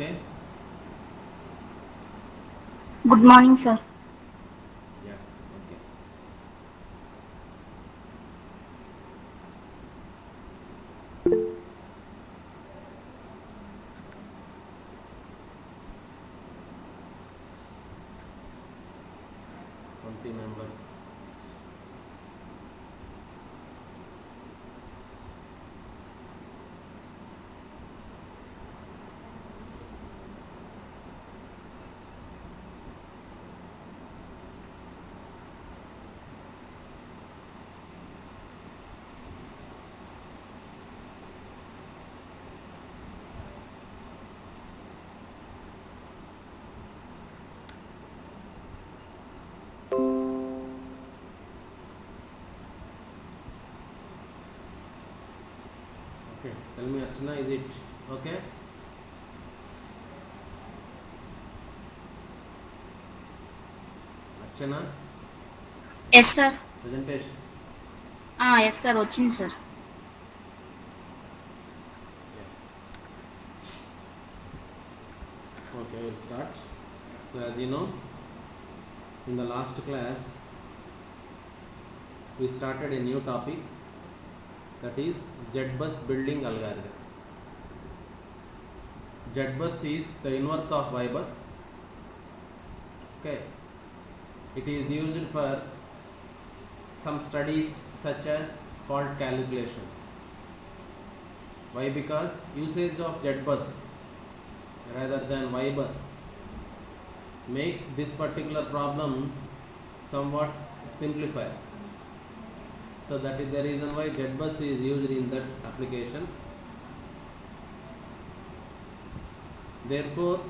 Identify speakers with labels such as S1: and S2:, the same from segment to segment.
S1: Okay.
S2: Good morning, sir.
S1: Yeah. Okay. 20 members. Okay. Tell me, Archana, is it okay? Archana,
S2: Yes, sir.
S1: presentation.
S2: Yes, sir. వచ్చింది, sir.
S1: Yeah. Okay, we'll start. So, as you know, in the last class, we started a new topic, that is JetBus building algorithm. JetBus is the inverse of YBus. Okay. It is used for some studies such as fault calculations. Why? Because usage of JetBus rather than YBus makes this particular problem somewhat simplified. So that is the reason why JetBus is used in that applications. Therefore,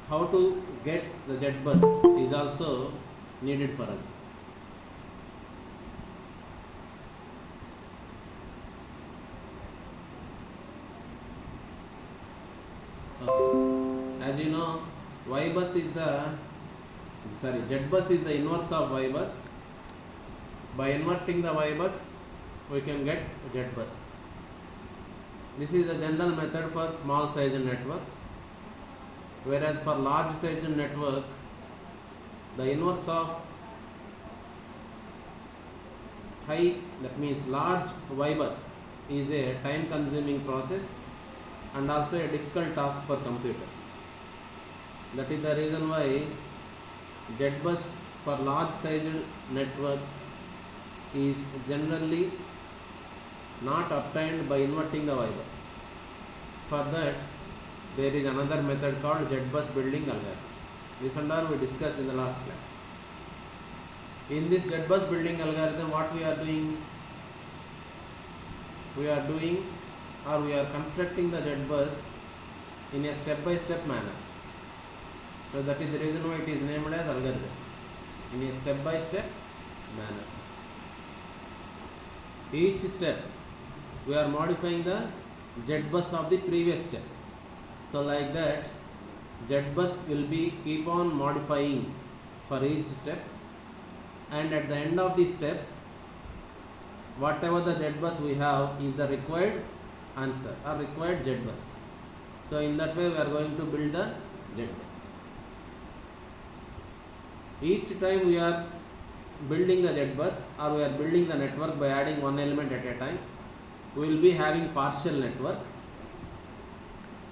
S1: how to get the JetBus is also needed for us. Okay. As you know, YBus is the JetBus is the inverse of YBus. By inverting the YBus, we can get JetBus. This is the general method for small size networks, whereas for large size network, the inverse of high, that means large YBus, is a time consuming process and also a difficult task for computer. That is the reason why JetBus for large sized networks is generally not obtained by inverting the YBus. For that, there is another method called JetBus building algorithm. This and all we discussed in the last class. In this JetBus building algorithm, what we are doing? We are doing, or we are constructing the JetBus in a step-by-step manner. So that is the reason why it is named as algorithm. In a step-by-step manner. Each step, we are modifying the JetBus of the previous step. So like that, JetBus will be keep on modifying for each step, and at the end of the step, whatever the JetBus we have is the required answer or required JetBus. So in that way, we are going to build the JetBus. Each time we are building the JetBus or we are building the network by adding one element at a time, we will be having partial network.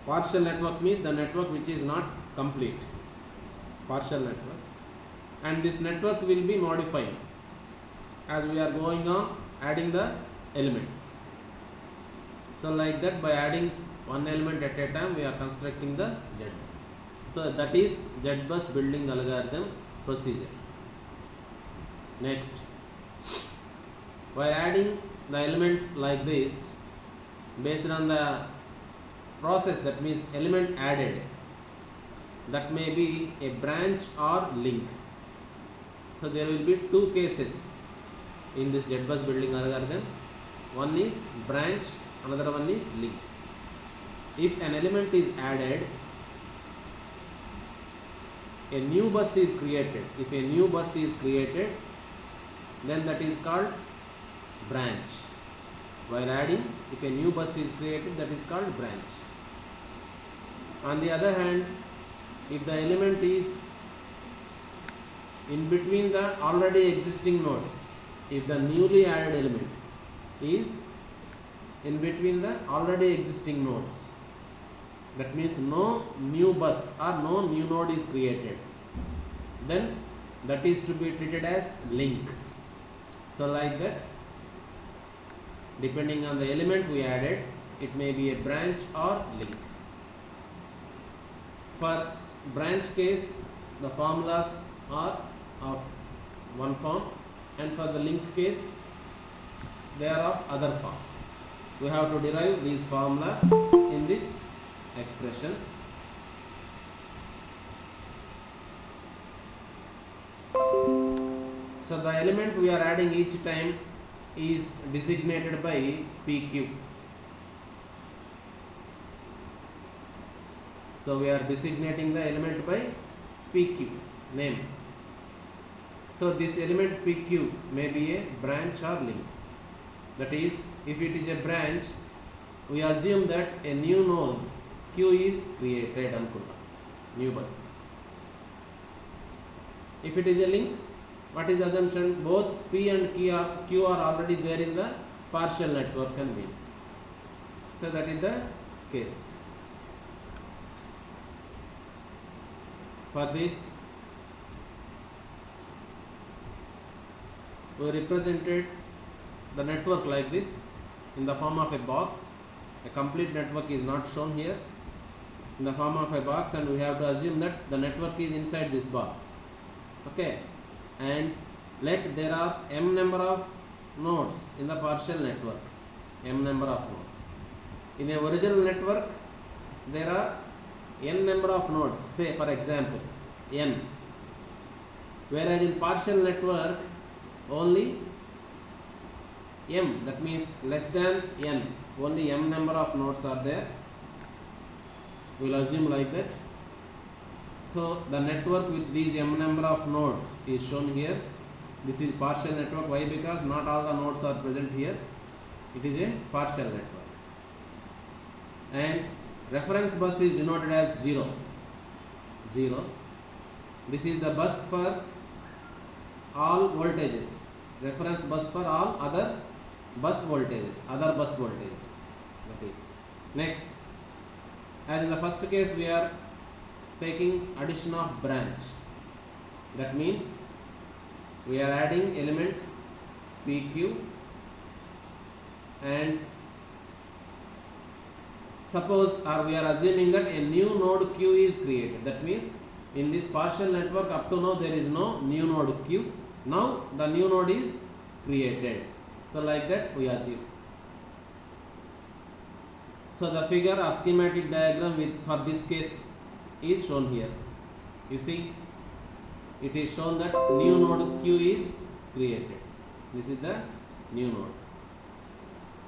S1: Partial network means the network which is not complete. Partial network. And this network will be modifying as we are going on adding the elements. So like that, by adding one element at a time, we are constructing the JetBus. So that is JetBus building algorithms procedure. Next, by adding the elements like this, based on the process, that means element added, that may be a branch or link. So there will be two cases in this JetBus building algorithm. One is branch, another one is link. If an element is added, a new bus is created. If a new bus is created, then that is called branch. While adding, if a new bus is created, that is called branch. On the other hand, if the element is in between the already existing nodes, if the newly added element is in between the already existing nodes, that means no new bus or no new node is created, then that is to be treated as link. So like that, depending on the element we added, it may be a branch or link. For branch case, the formulas are of one form, and for the link case, they are of other form. We have to derive these formulas in this expression. So the element we are adding each time is designated by PQ. So we are designating the element by PQ name. So this element PQ may be a branch or link. That is, if it is a branch, we assume that a new node Q is created anukunta, new bus. If it is a link, what is the assumption? Both P and Q are already there in the partial network can be. So that is the case. For this, we represented the network like this in the form of a box. A complete network is not shown here, in the form of a box, and we have to assume that the network is inside this box. Okay, and let there are m number of nodes in the partial network, m number of nodes. In a original network, there are n number of nodes, say for example n, whereas in partial network only m, that means less than n, only m number of nodes are there. We will assume like that. So the network with these m number of nodes is shown here. This is partial network. Why? Because not all the nodes are present here. It is a partial network. And reference bus is denoted as 0. 0. This is the bus for all voltages. Reference bus for all other bus voltages. That is. Next, as in the first case, we are taking addition of branch. That means we are adding element PQ, and suppose, or we are assuming that a new node Q is created. That means in this partial network up to now there is no new node Q. Now the new node is created. So like that we assume. So the figure or schematic diagram with for this case is shown here. You see, it is shown that new node Q is created. This is the new node.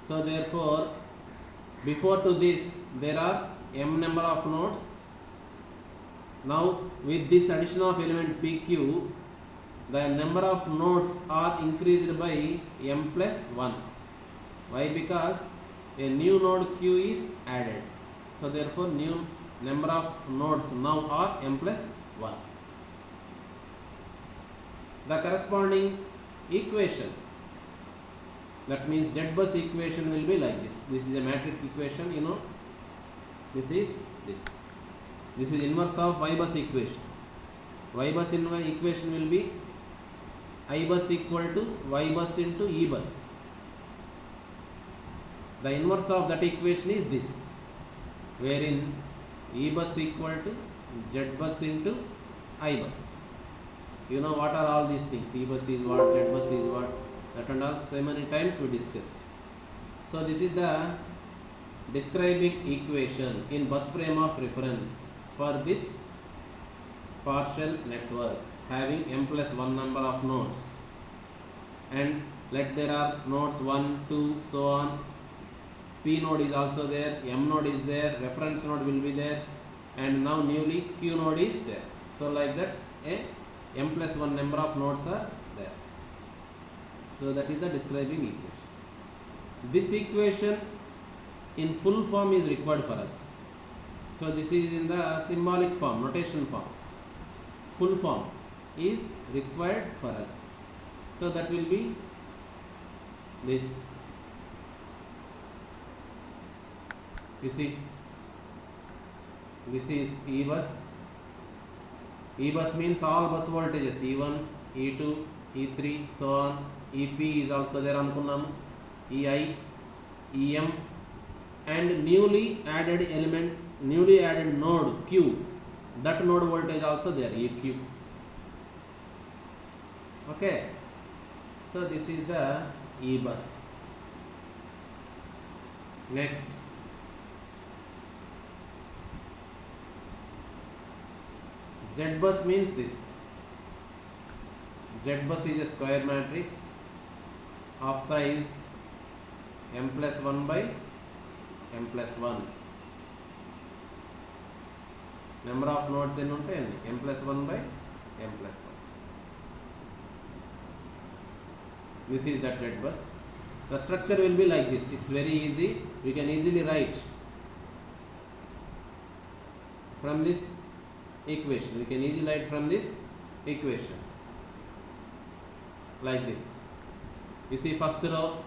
S1: So therefore, before to this there are m number of nodes. Now with this addition of element PQ, the number of nodes are increased by m plus 1. Why? Because a new node Q is added. So therefore new number of nodes now are m plus 1. The corresponding equation, that means Z bus equation, will be like this. This is a matrix equation, you know. This is this. This is inverse of Y bus equation. Y bus equation will be I bus equal to Y bus into E bus. The inverse of that equation is this, wherein E bus equal to Z bus into I bus. You know what are all these things? E bus is what, Z bus is what, that and all, so many times we discussed. So this is the describing equation in bus frame of reference for this partial network having m plus 1 number of nodes, and let there are nodes 1, 2, so on. P node is also there, M node is there, reference node will be there, and now newly Q node is there. So like that a m plus 1 number of nodes are there. So that is the describing equation. This equation in full form is required for us. So this is in the symbolic form, notation form. Full form is required for us. So that will be this. You see, this is E bus. E bus means all bus voltages, E1, E2, E3, so on. EP is also there anukunnamu. EI, EM, and newly added element, newly added node Q. That node voltage also there, EQ. Okay. So this is the E bus. Next. Z bus means this. Z bus is a square matrix of size m plus 1 by m plus 1. Number of nodes in m plus 1 by m plus 1. This is that Z bus. The structure will be like this. It's very easy. We can easily write from this equation. We can easily write from this equation like this. You see first row,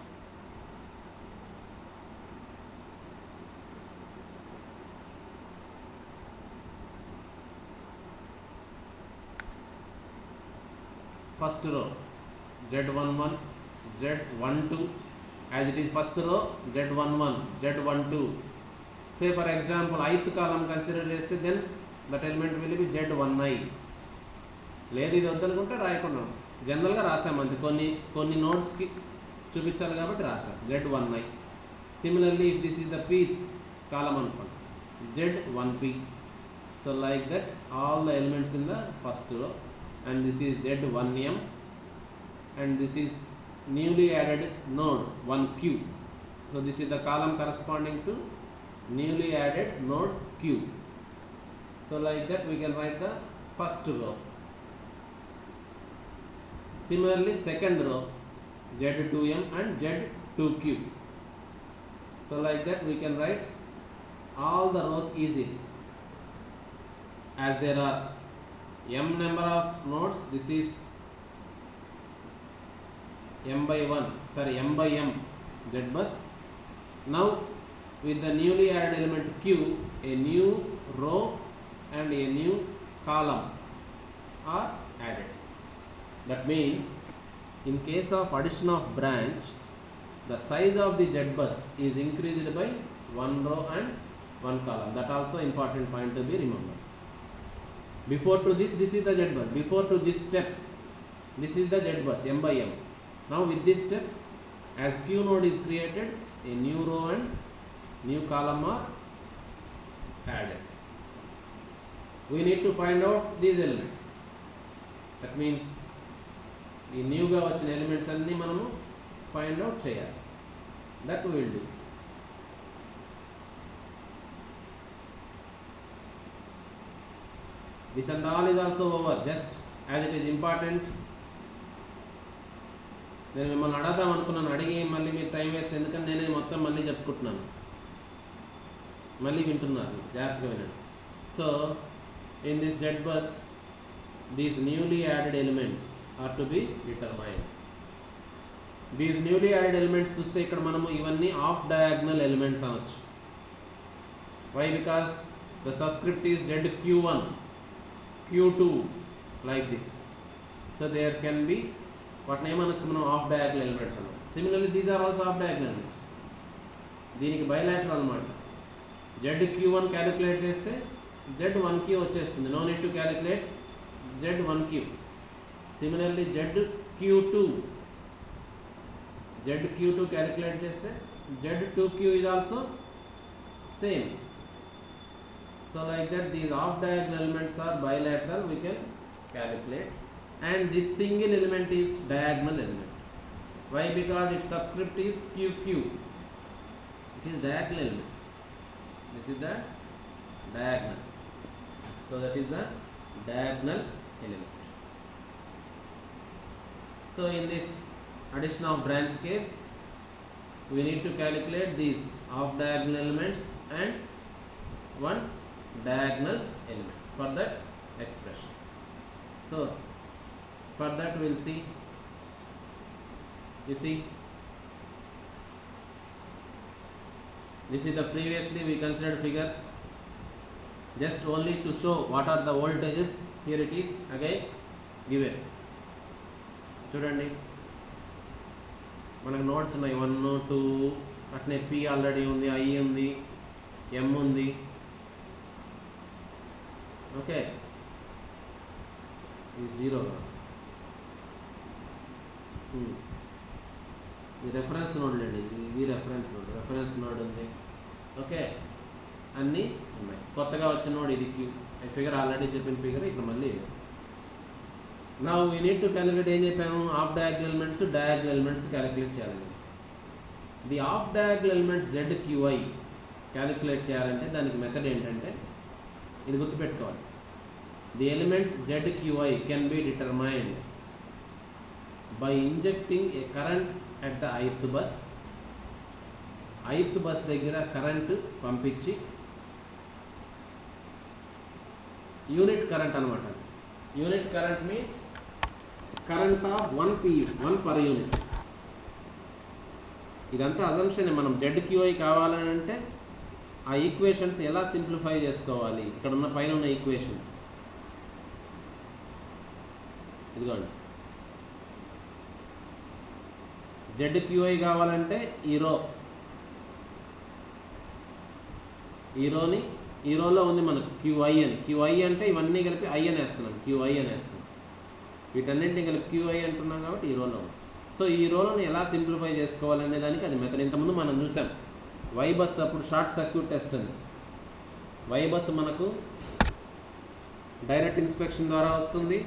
S1: Z11, Z12, as it is first row, Z11, Z12. Say for example, ith column consider cheste, then that element will be Z1i. లేదు ఇది వద్దనుకుంటే రాయకుండా జనరల్గా రాసాము అంతే, కొన్ని నోట్స్కి చూపించాలి కాబట్టి రాసాం Z1i. Similarly if this is the pth కాలం అనుకోండి, Z1p. So like that all the elements in the first row, and this is Z1m, and this is newly added node 1q. So this is the column corresponding to newly added node q. So like that we can write the first row. Similarly second row, Z2m and Z2q. So like that we can write all the rows easily, as there are m number of nodes. This is m by m Z bus. Now with the newly added element q, a new row and a new column are added. That means in case of addition of branch, the size of the Z bus is increased by one row and one column. That also important point to be remembered. Before to this is the Z bus. Before to this step, this is the Z bus, m by m. Now with this step, as q node is created, a new row and new column are added. We need to find out these elements. That means ఈ న్యూగా వచ్చిన elements అన్నీ మనము find out చేయాలి. That we will do. This and all is also over, just as it is important. నేను మిమ్మల్ని అడగదాం అనుకున్నాను, అడిగి మళ్ళీ మీరు టైం వేస్ట్, ఎందుకంటే నేనే మొత్తం మళ్ళీ చెప్పుకుంటున్నాను, మళ్ళీ వింటున్నారు జాగ్రత్తగా వినండి. So in this Z bus, these newly added elements are to be determined. These newly added elements చూస్తే ఇక్కడ మనము ఇవన్నీ ఆఫ్ డయాగ్నల్ ఎలిమెంట్స్ అనొచ్చు. Why? Because the subscript is ZQ1, Q2 like this. So there can be వాటిని ఏమనొచ్చు మనం off diagonal elements అన్నమాట. Similarly these are also off diagonal elements. దీనికి బైలాటరల్ అన్నమాట. ZQ1 క్యాలిక్యులేట్ చేస్తే Z1q వచ్చేస్తుంది. No need to calculate Z1q. Similarly ZQ2 calculate చేస్తే Z2q is also same. So like that these off diagonal elements are bilateral, we can calculate, and this single element is diagonal element. Why? Because its subscript is QQ. It is diagonal element. This is the diagonal. So that is the diagonal element. So in this addition of branch case, we need to calculate these off diagonal elements and one diagonal element for that expression. So for that we will see, you see, this is the previously we considered figure, just only to show what are the voltages. Here it is again given. చూడండి మనకు notes ఉన్నాయి 1 2, అట్నే P already ఉంది, I ఉంది, ఎం ఉంది. Okay, ఇది zero. ఇది reference node అండి, ఇది రెఫరెన్స్ నోడ్ ఉంది. ఓకే, అన్నీ ఉన్నాయి. కొత్తగా వచ్చిన నోడ్ ఇది క్యూ. ఫిగర్ ఆల్రెడీ చెప్పిన ఫిగర్ ఇక్కడ మళ్ళీ. Now we need to calculate. ఏం చెప్పాము? ఆఫ్ డయాగ్నల్ ఎలిమెంట్స్ క్యాలిక్యులేట్ చేయాలి. The of diagonal elements ZQi calculate చేయాలంటే దానికి మెథడ్ ఏంటంటే ఇది గుర్తుపెట్టుకోవాలి. The elements ZQi can be determined by injecting a current at the ith bus. ith bus దగ్గర current పంపించి, యూనిట్ కరెంట్ అనమాట. Unit current means current of 1 PU, 1 per unit. ఇదంతా assumption. మనం ZQi కావాలని అంటే ఆ ఈక్వేషన్స్ ఎలా సింప్లిఫై చేసుకోవాలి? ఇక్కడ ఉన్న పైన ఉన్న ఈక్వేషన్స్ ఇదిగోండి. ZQi కావాలంటే ఈ రోలో ఉంది మనకు QI అని. QI అంటే ఇవన్నీ కలిపి I అని వేస్తున్నాం, QI అని వేస్తున్నాం. వీటన్నింటినీ కలిపి QI అంటున్నాం కాబట్టి ఈ రోలో ఉంది. సో ఈ రోలను ఎలా సింప్లిఫై చేసుకోవాలనే దానికి అది మెథడ్. ఇంతకుముందు మనం చూసాం వై బస్ అప్పుడు షార్ట్ సర్క్యూట్ టెస్ట్ అని. వై బస్ మనకు డైరెక్ట్ ఇన్స్పెక్షన్ ద్వారా వస్తుంది.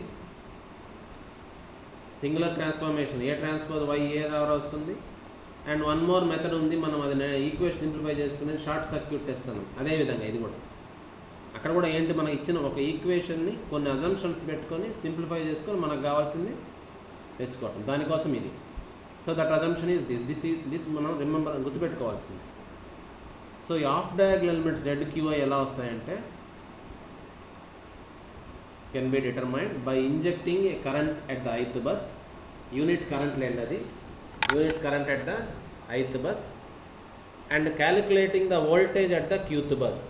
S1: Singular transformation A transpose Y A ద్వారా వస్తుంది. అండ్ వన్ మోర్ మెథడ్ ఉంది, మనం అది ఈక్వేషన్ సింప్లిఫై చేసుకునే షార్ట్ సర్క్యూట్ టెస్ట్ అన్నాం. అదేవిధంగా ఇది కూడా, అక్కడ కూడా ఏంటి, మనకి ఇచ్చిన ఒక ఈక్వేషన్ని కొన్ని అజంప్షన్స్ పెట్టుకొని సింప్లిఫై చేసుకొని మనకు కావాల్సింది తెచ్చుకోవటం. దానికోసం ఇది. So that assumption is this మనం గుర్తుపెట్టుకోవాల్సింది. సో ఈ ఆఫ్ డయాగ్నల్ ఎలిమెంట్స్ ZQi ఎలా వస్తాయంటే can be determined by injecting a current at the ith bus. Unit current లేండి అది, unit current at the ith bus. And calculating the voltage at the qth bus.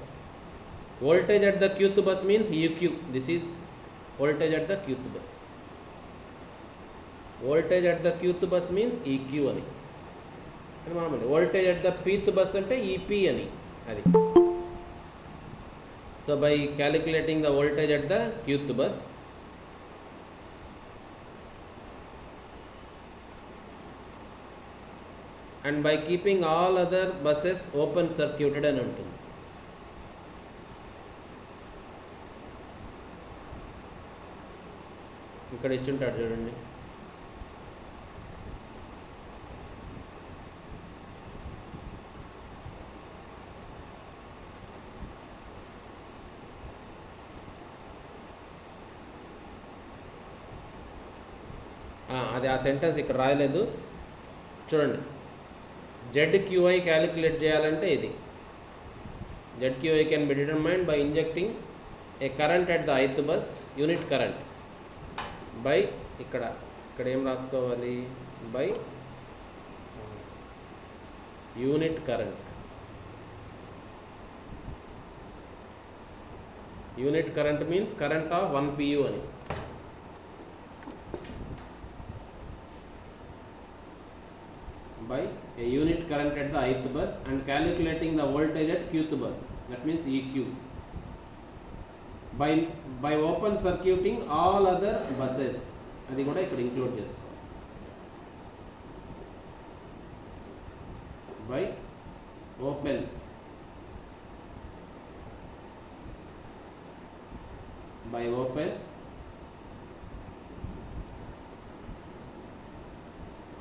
S1: Voltage at the qth bus means EQ. This is voltage at the qth bus. Voltage at the qth bus means EQ అని. మామూలు voltage at the pth bus అంటే EP అని అది. So by calculating the voltage at the qth bus, and by keeping all other buses open circuited అని ఉంటుంది. ఇక్కడ ఇచ్చుంటాడు చూడండి. అది ఆ సెంటెన్స్ ఇక్కడ రాయలేదు చూడండి. ZQi క్యాలిక్యులేట్ చేయాలంటే ఇది. ZQi can be determined by injecting a current at the ith bus, unit current, by ఇక్కడ ఏం రాసుకోవాలి, by unit current. Unit current means current of 1 PU అని. by a unit current at the ith bus and calculating the voltage at qth bus, that means EQ, by open circuiting all other buses. అది కూడా ఇక్కడ include చేసుకోవాలి. by open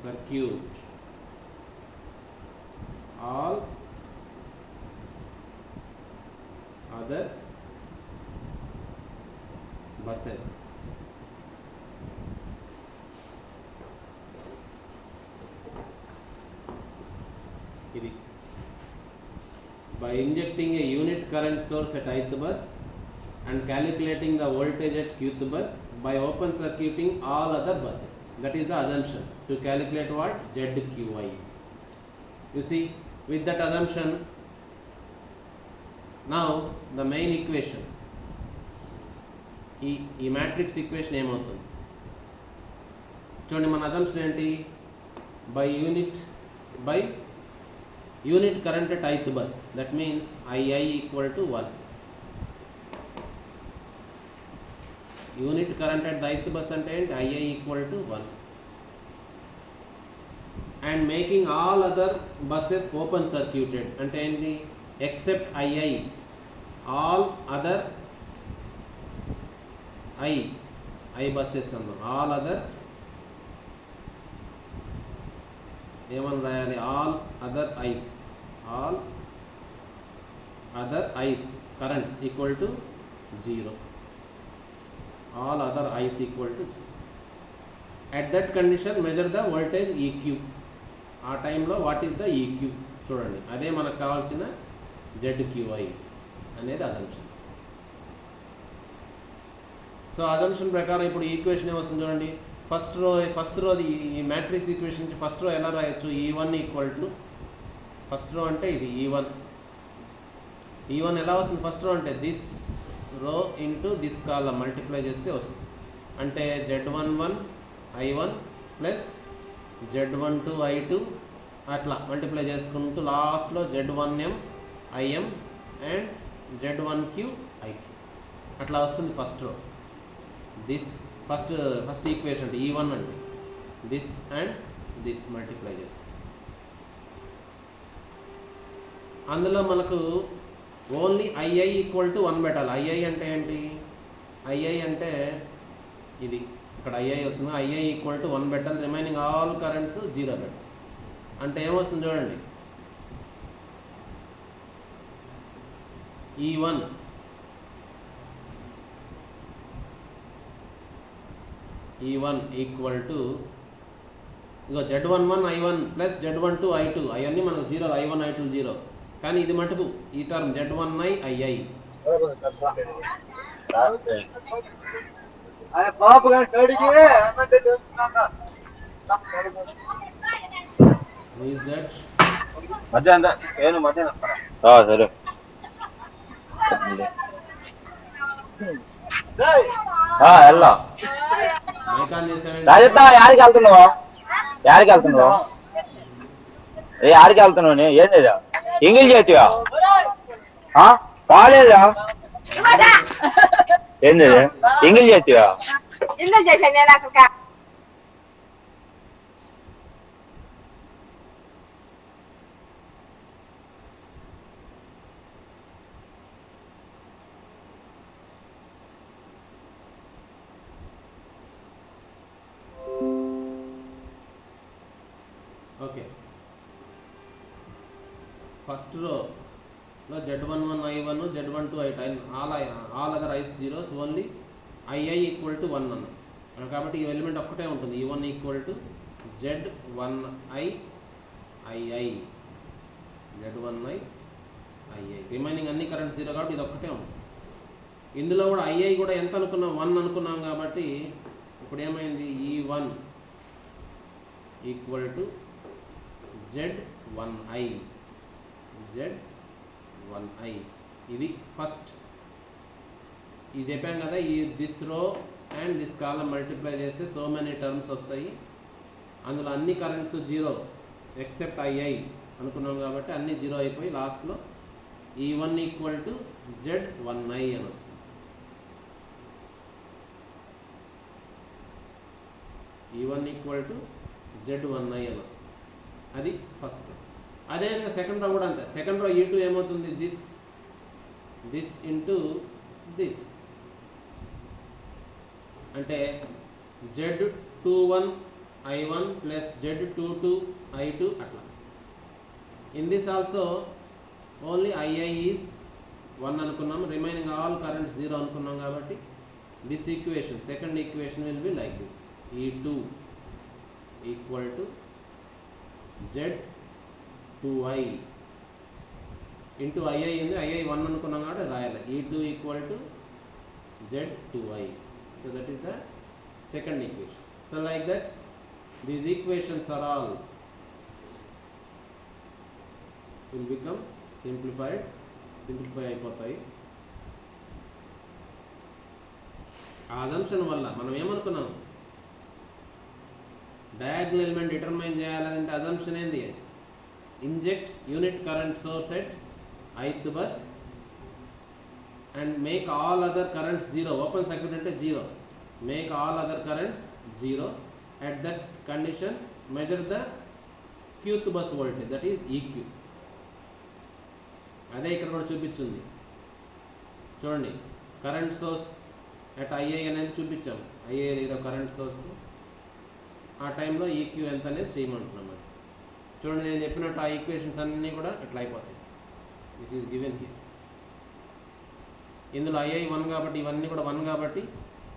S1: circuit all other buses. ఇది by by injecting a unit current source at ith bus and calculating the voltage at qth bus by open circuiting all other buses. That is the assumption to calculate what? ZQI. You see, with that assumption, now the main equation, ఈ matrix equation ఏమవుతుంది చూడండి. మన assumption ఏంటి? By unit current at ith bus, that means II equal to 1. Unit current at the ith bus అంటే ఏంటి? II equal to 1. And making all other buses open circuited అంటే ఏంటి? Except II, all other I buses అన్నాం. All other ఏమని రాయాలి? All other ice currents equal to 0. All other ice equal to 0. At that condition measure the voltage EQ. ఆ టైంలో what is the EQ చూడండి. అదే మనకు కావాల్సిన ZQI అనేది అజంప్షన్. సో అజంప్షన్ ప్రకారం ఇప్పుడు ఈక్వేషన్ ఏమొస్తుంది చూడండి. ఫస్ట్ రోది ఈ మ్యాట్రిక్స్ ఈక్వేషన్ నుంచి ఫస్ట్ రో ఎలా రాయొచ్చు? E1 equal to, first row అంటే ఇది E1 ఎలా వస్తుంది? ఫస్ట్ రో అంటే this rho into this column multiply చేస్తే వస్తుంది. అంటే Z11 I1 plus Z12 I2 అట్లా మల్టిప్లై చేసుకుంటూ లాస్ట్లో Z1M IM and Z1Q IQ అట్లా వస్తుంది first row. This first equation అంటే E1 అంటే దిస్ అండ్ దిస్ మల్టిప్లై చేస్తాం. అందులో మనకు ఓన్లీ II ఈక్వల్ టు 1 పెట్టాలి. II అంటే ఏంటి? II అంటే ఇది ఇక్కడ II వస్తుంది. II ఈక్వల్ టు 1 పెట్టాలి. రిమైనింగ్ ఆల్ కరెంట్స్ 0 పెట్టాలి. అంటే ఏమొస్తుంది చూడండి. E1 equal to ego Z11 I1 plus Z12 I2 అవన్నీ మనకు 0, I1 I2 0. కానీ ఇది మటుకు ఈ టర్మ్ Z1I II.
S3: సరే వెళ్ళా రాజత్తా. యాడికి వెళ్తున్నావు? యాడికి వెళ్తున్నావు? ఏంది ఇంగిల్ చేతివా? కాలేదా? ఏంది ఇంగిల్ చేతివా?
S1: ఓకే, ఫస్ట్ రోలో Z11 I1 Z12 I2 all other ice zeros, only II equal to 1 అన్నాం. కాబట్టి ఈ ఎలిమెంట్ ఒక్కటే ఉంటుంది. E1 equal to Z1I II, Z1I II. Remaining అన్ని కరెంట్ 0 కాబట్టి ఇది ఒక్కటే ఉంటుంది. ఇందులో కూడా II కూడా ఎంత అనుకున్నాం? 1 అనుకున్నాం. కాబట్టి ఇప్పుడు ఏమైంది? E1 equal to Z1I. ఇది ఫస్ట్. ఇది చెప్పాం కదా, ఈ దిస్ రో అండ్ దిస్ కాలం మల్టిప్లై చేస్తే సో మెనీ టర్మ్స్ వస్తాయి. అందులో అన్ని కరెంట్స్ 0 ఎక్సెప్ట్ II అనుకున్నాం కాబట్టి అన్ని 0 అయిపోయి లాస్ట్లో E1 ఈక్వల్ టు Z1I అని వస్తుంది. E1 ఈక్వల్ టు Z1I అని వస్తుంది. అది ఫస్ట్ రో. అదేవిధంగా సెకండ్ రో కూడా అంతే. సెకండ్ రో E2 ఏమవుతుంది? దిస్ ఇంటూ దిస్ అంటే Z21 I1 plus Z22 I2 అట్లా. In this also only II is 1 అనుకున్నాం. రిమైనింగ్ ఆల్ కరెంట్ 0 అనుకున్నాం. కాబట్టి this equation, second equation will be like this. E2 equal to Z2I. Into I I ఉంది, I I 1 అనుకున్నాం కాబట్టి రాయాలి. E2 equal to Z2i. So that is the second equation. So like that these equations are all will become simplify అయిపోతాయి. ఆ assumption వల్ల మనం ఏమనుకున్నాం, diagonal element determine చేయాలంటే అజంప్షన్ ఏంది, inject unit current source at ith bus and make all other currents zero. Open circuit అంటే zero, make all other currents zero. At that condition measure the qth bus voltage, that is EQ. అదే ఇక్కడ కూడా చూపించింది చూడండి, current source at ఐఐ అనేది చూపించాం, ఐఐ దగ్గర current source. ఆ టైంలో EQ ఎంత అనేది చేయమంటున్నాం. మరి చూడండి, నేను చెప్పినట్టు ఆ ఈక్వేషన్స్ అన్నీ కూడా ఇట్లా అయిపోతాయి. This is given here. ఇందులో ఐఐ 1 కాబట్టి ఇవన్నీ కూడా 1 కాబట్టి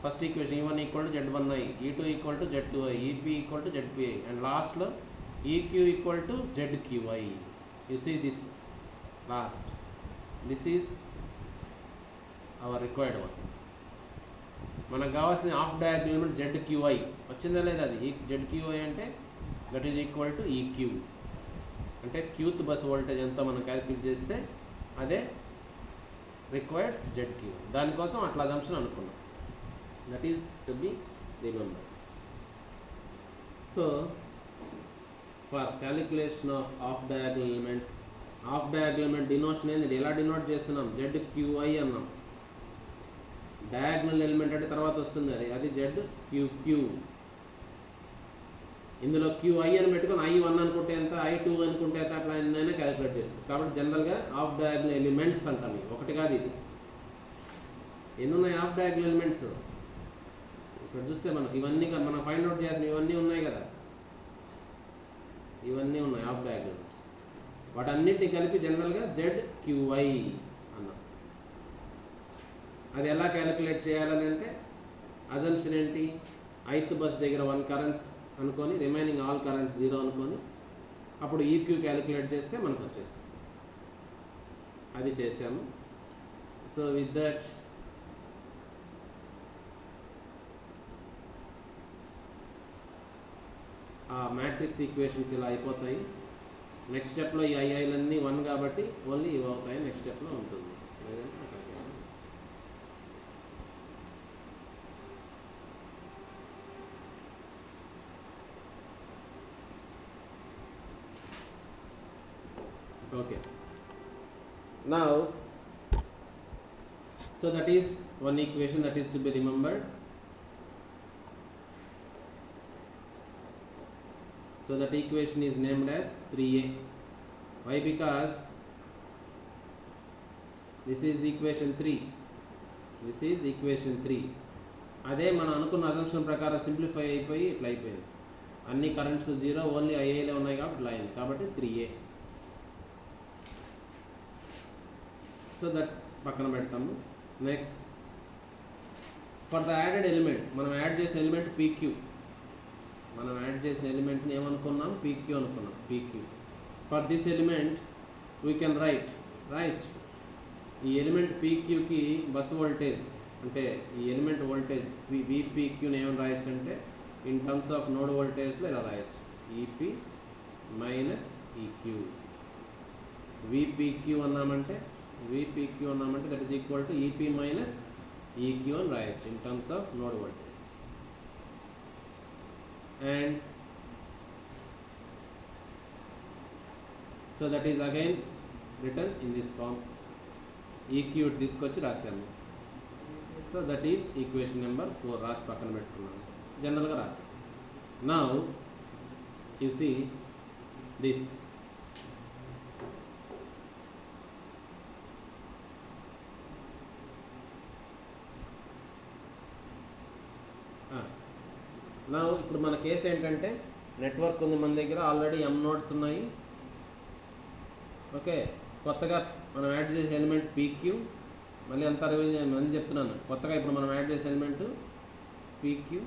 S1: first equation E1 equal to Z1i, E2 equal to Z2i, EP equal to ZPi, and లాస్ట్లో EQ equal to ZQi. You see this last, this is our required one. మనకు కావాల్సిన half diagonal element ZQi వచ్చిందా లేదా, అది ZQi అంటే that is equal to EQ. అంటే qth bus voltage ఎంత మనం క్యాలిక్యులేట్ చేస్తే అదే రిక్వైర్డ్ ZQ. దానికోసం అట్లా అజంప్షన్ అనుకున్నాం. That is to be remember. So for calculation of half diagonal element, half diagonal element denotion ఏంది, ఎలా డినోట్ చేస్తున్నాం, ZQi అన్నాం. డయాగ్నల్ ఎలిమెంట్ అంటే తర్వాత వస్తుంది, అది ZQQ. ఇందులో QI అని పెట్టుకొని I1 అనుకుంటే ఎంత, I2 అనుకుంటే ఎంత, అట్లా ఎన్నైనా క్యాలిక్యులేట్ చేస్తాం. కాబట్టి జనరల్గా హాఫ్ డయాగ్నల్ ఎలిమెంట్స్ అంటాం. ఒకటి కాదు, ఇది ఎన్ని ఉన్నాయి హాఫ్ డయాగ్నల్ ఎలిమెంట్స్. ఇక్కడ చూస్తే మనకి ఇవన్నీ మనం ఫైండ్ అవుట్ చేసిన ఇవన్నీ ఉన్నాయి కదా, ఇవన్నీ ఉన్నాయి హాఫ్ డయాగ్నల్ ఎలిమెంట్స్. వాటన్నిటిని కలిపి జనరల్గా ZQI అన్నాం. అది ఎలా క్యాలిక్యులేట్ చేయాలని అంటే అజంప్షన్ ఏంటి, ith బస్ దగ్గర 1 కరెంట్ అనుకొని రిమైనింగ్ ఆల్ కరెంట్స్ 0 అనుకొని అప్పుడు EQ క్యాలిక్యులేట్ చేస్తే మనకు వచ్చేస్తుంది. అది చేసాము. సో విత్ దట్ ఆ మ్యాట్రిక్స్ ఈక్వేషన్స్ ఇలా అయిపోతాయి. నెక్స్ట్ స్టెప్లో ఈ ఐఐలన్నీ 1 కాబట్టి ఓన్లీ ఇవి అవుతాయి, నెక్స్ట్ స్టెప్లో ఉంటుంది. లేదంటే అట్లా చేయాలి. Okay, now so that is one equation that is to be remembered. So that equation is named as 3a. Why? Because this is equation 3, this is equation 3. అదే మనం అనుకున్న అజంప్షన్ ప్రకారం సింప్లిఫై అయిపోయి ఇట్లా అయిపోయింది. అన్ని కరెంట్స్ 0, ఓన్లీ ఐఏలో ఉన్నాయి కాబట్టి ఇట్లా అయింది. కాబట్టి 3a. సో దట్ పక్కన పెడతాము. Next for the added element, మనం యాడ్ చేసిన ఎలిమెంట్ PQ. మనం యాడ్ చేసిన ఎలిమెంట్ని ఏమనుకున్నాం, PQ అనుకున్నాం. PQ for this element we can write ఈ ఎలిమెంట్ PQకి బస్ వోల్టేజ్ అంటే ఈ ఎలిమెంట్ వోల్టేజ్ VPQని ఏమని రాయొచ్చు అంటే ఇన్ టర్మ్స్ ఆఫ్ నోడ్ వోల్టేజ్లో ఇలా రాయొచ్చు, EP మైనస్ EQ. VPQ అన్నామంటే that is equal to EP minus EQ అని రాయొచ్చు in terms of node voltage. And so that is again return in this form. EQ తీసుకొచ్చి రాశాము. So that is equation number 4 రాసి పక్కన పెట్టుకున్నాను, జనరల్గా రాశాను. Now you see this. నా ఇప్పుడు మన కేసు ఏంటంటే నెట్వర్క్ ఉంది మన దగ్గర, ఆల్రెడీ M నోడ్స్ ఉన్నాయి. ఓకే, కొత్తగా మనం యాడ్ చేసే ఎలిమెంట్ PQ, మళ్ళీ అంతా రివిజన్ మళ్ళీ చెప్తున్నాను. కొత్తగా ఇప్పుడు మనం యాడ్ చేసే ఎలిమెంట్ PQ,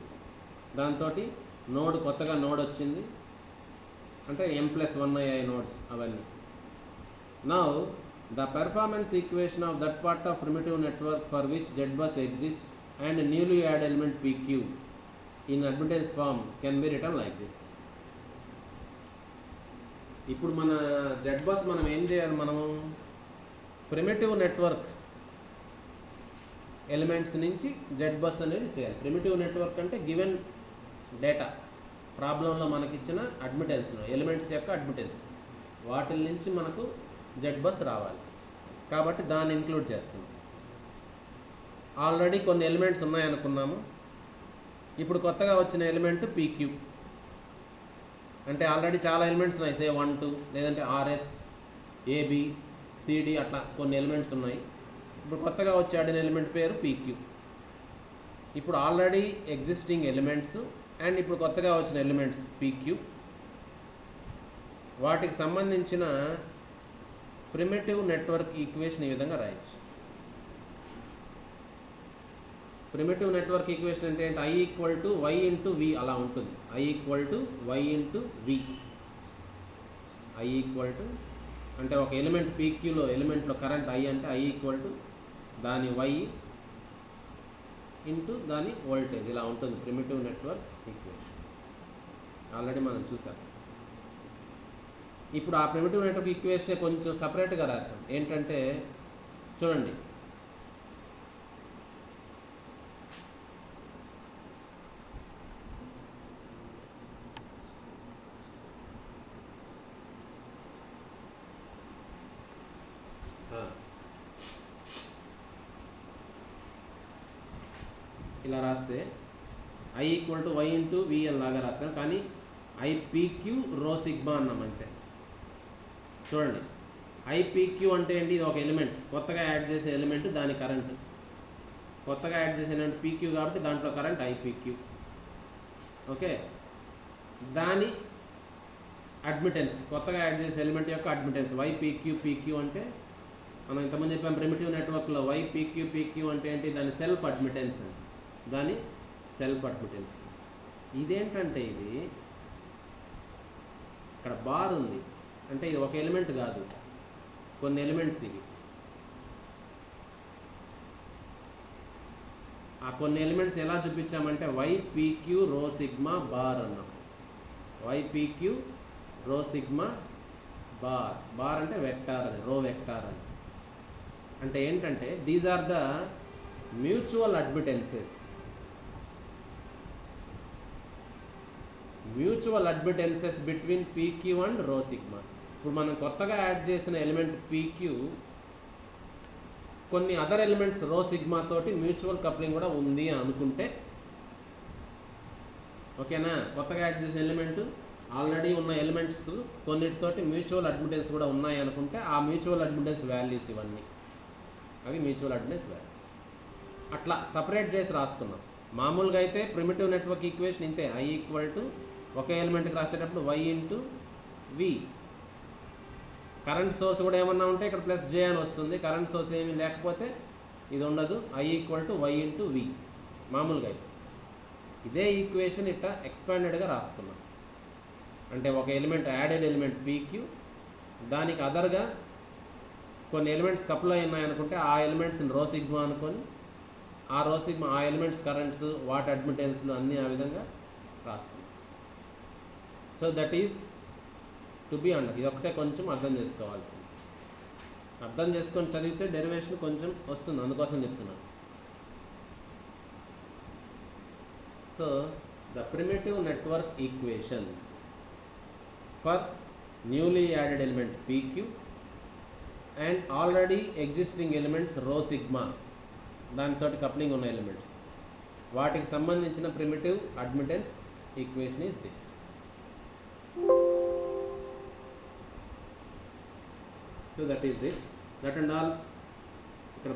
S1: దాంతో కొత్తగా నోడ్ వచ్చింది అంటే M+1 అయ్యాయి నోడ్స్ అవన్నీ. Now the performance equation of that part of primitive network for which Z bus exists and newly add element PQ in admittance form can be written like this. ఇప్పుడు మన Z bus మనం ఏం చేయాలి, మనము primitive network elements నుంచి Z bus అనేది చేయాలి. Primitive network అంటే గివెన్ డేటా ప్రాబ్లంలో మనకిచ్చిన అడ్మిటెన్స్లో ఎలిమెంట్స్ యొక్క అడ్మిటెన్స్ వాటి నుంచి మనకు Z bus రావాలి కాబట్టి దాన్ని ఇంక్లూడ్ చేస్తున్నాం. ఆల్రెడీ కొన్ని ఎలిమెంట్స్ ఉన్నాయనుకున్నాము, ఇప్పుడు కొత్తగా వచ్చిన ఎలిమెంట్ PQ అంటే ఆల్రెడీ చాలా ఎలిమెంట్స్ ఉన్నాయి, సే 1 2 లేదంటే RS AB CD అట్లా కొన్ని ఎలిమెంట్స్ ఉన్నాయి. ఇప్పుడు కొత్తగా వచ్చే ఆడిన ఎలిమెంట్ పేరు PQ. ఇప్పుడు ఆల్రెడీ ఎగ్జిస్టింగ్ ఎలిమెంట్స్ అండ్ ఇప్పుడు కొత్తగా వచ్చిన ఎలిమెంట్స్ PQ, వాటికి సంబంధించిన ప్రిమిటివ్ నెట్వర్క్ ఈక్వేషన్ ఈ విధంగా రాయొచ్చు. ప్రిమిటివ్ నెట్వర్క్ ఈక్వేషన్ అంటే ఏంటి, I = Y × V అలా ఉంటుంది. I = Y × V. I అంటే ఒక ఎలిమెంట్ PQలో ఎలిమెంట్లో కరెంట్ I అంటే I = దాని Y ఇంటూ దాని వోల్టేజ్ ఇలా ఉంటుంది ప్రిమిటివ్ నెట్వర్క్ ఈక్వేషన్. ఆల్రెడీ మనం చూసాం. ఇప్పుడు ఆ ప్రిమిటివ్ నెట్వర్క్ ఈక్వేషన్ కొంచెం సపరేట్గా రాస్తాం. ఏంటంటే చూడండి, ఇలా రాస్తే I = Y × V అని లాగా రాస్తాం, కానీ IPQ రో సిగ్మా అన్నాం అంతే. చూడండి, IPQ అంటే ఏంటి, ఇది ఒక ఎలిమెంట్ కొత్తగా యాడ్ చేసిన ఎలిమెంట్, దాని కరెంట్ కొత్తగా యాడ్ చేసిన ఎలిమెంట్ PQ కాబట్టి దాంట్లో కరెంట్ IPQ. ఓకే, దాని అడ్మిటెన్స్ కొత్తగా యాడ్ చేసే ఎలిమెంట్ యొక్క అడ్మిటెన్స్ YPQ. PQ అంటే మనం ఇంతకుముందు చెప్పాం ప్రిమిటివ్ నెట్వర్క్లో YPQ PQ అంటే ఏంటి, దాని సెల్ఫ్ అడ్మిటెన్స్, దాని సెల్ఫ్ అడ్మిటెన్స్. ఇదేంటంటే ఇది ఇక్కడ బార్ ఉంది అంటే ఇది ఒక ఎలిమెంట్ కాదు, కొన్ని ఎలిమెంట్స్ ఇవి. ఆ కొన్ని ఎలిమెంట్స్ ఎలా చూపించామంటే YPQ రో సిగ్మా బార్ అన్నాం. YPQ rho sigma bar. Bar అంటే వెక్టార్ అని, రో వెక్టార్ అని. అంటే ఏంటంటే these are the mutual admittances. Mutual admittances between PQ and rho sigma. ఇప్పుడు మనం కొత్తగా యాడ్ చేసిన ఎలిమెంట్ PQ కొన్ని అదర్ ఎలిమెంట్స్ రో సిగ్మా తోటి మ్యూచువల్ కప్లింగ్ కూడా ఉంది అని అనుకుంటే ఓకేనా. కొత్తగా యాడ్ చేసిన ఎలిమెంట్ ఆల్రెడీ ఉన్న ఎలిమెంట్స్ కొన్నిటితోటి మ్యూచువల్ అడ్మిటెన్స్ కూడా ఉన్నాయి అనుకుంటే ఆ మ్యూచువల్ అడ్మిటెన్స్ వాల్యూస్ ఇవన్నీ అవి మ్యూచువల్ అడ్మిటెన్స్ వాల్యూ. అట్లా సపరేట్ చేసి రాసుకున్నాం. మామూలుగా అయితే ప్రిమిటివ్ నెట్వర్క్ ఈక్వేషన్ ఇంతే, I = ఒక ఎలిమెంట్కి రాసేటప్పుడు Y × V. కరెంట్ సోర్స్ కూడా ఏమన్నా ఉంటే ఇక్కడ +J అని వస్తుంది. కరెంట్ సోర్స్ ఏమీ లేకపోతే ఇది ఉండదు. I = Y × V మామూలుగా అయితే. ఇదే ఈక్వేషన్ ఇట్లా ఎక్స్పాండెడ్గా రాసుకున్నాం. అంటే ఒక ఎలిమెంట్ యాడెడ్ ఎలిమెంట్ PQ, దానికి అదర్గా కొన్ని ఎలిమెంట్స్ కపుల్ అయి ఉన్నాయనుకుంటే ఆ ఎలిమెంట్స్ని రో సిగ్మా అనుకొని ఆ రో సిగ్మా ఆ ఎలిమెంట్స్ కరెంట్స్ వాటి అడ్మిటెన్స్లు అన్నీ ఆ విధంగా రాసుకున్నాం. So that is to be under. ఇది ఒకటే కొంచెం అర్థం చేసుకోవాల్సింది. అర్థం చేసుకొని చదివితే డెరివేషన్ కొంచెం వస్తుంది, అందుకోసం చెప్తున్నాను. So the primitive network equation for newly added element PQ and already existing elements rho sigma, దానితో కప్లింగ్ ఉన్న ఎలిమెంట్స్, వాటికి సంబంధించిన primitive admittance equation is this. So that is this, that and all. ఇక్కడ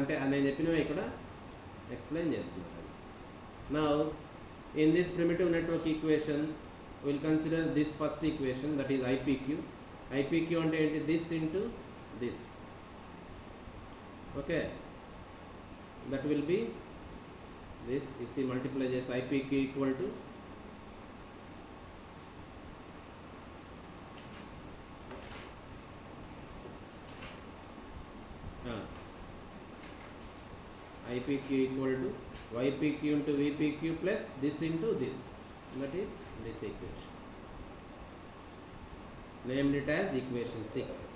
S1: అంటే నేను చెప్పినవి ఇక్కడ ఎక్స్ప్లెయిన్ చేస్తున్నాను. Now in this primitive network equation will consider this first equation, that is IPQ. IPQ అంటే ఏంటి, this into this. Okay, that will be this. You see, multiply just IPQ = ypq equal to ypq into vpq plus this into this, that is this equation. Named it as equation 6.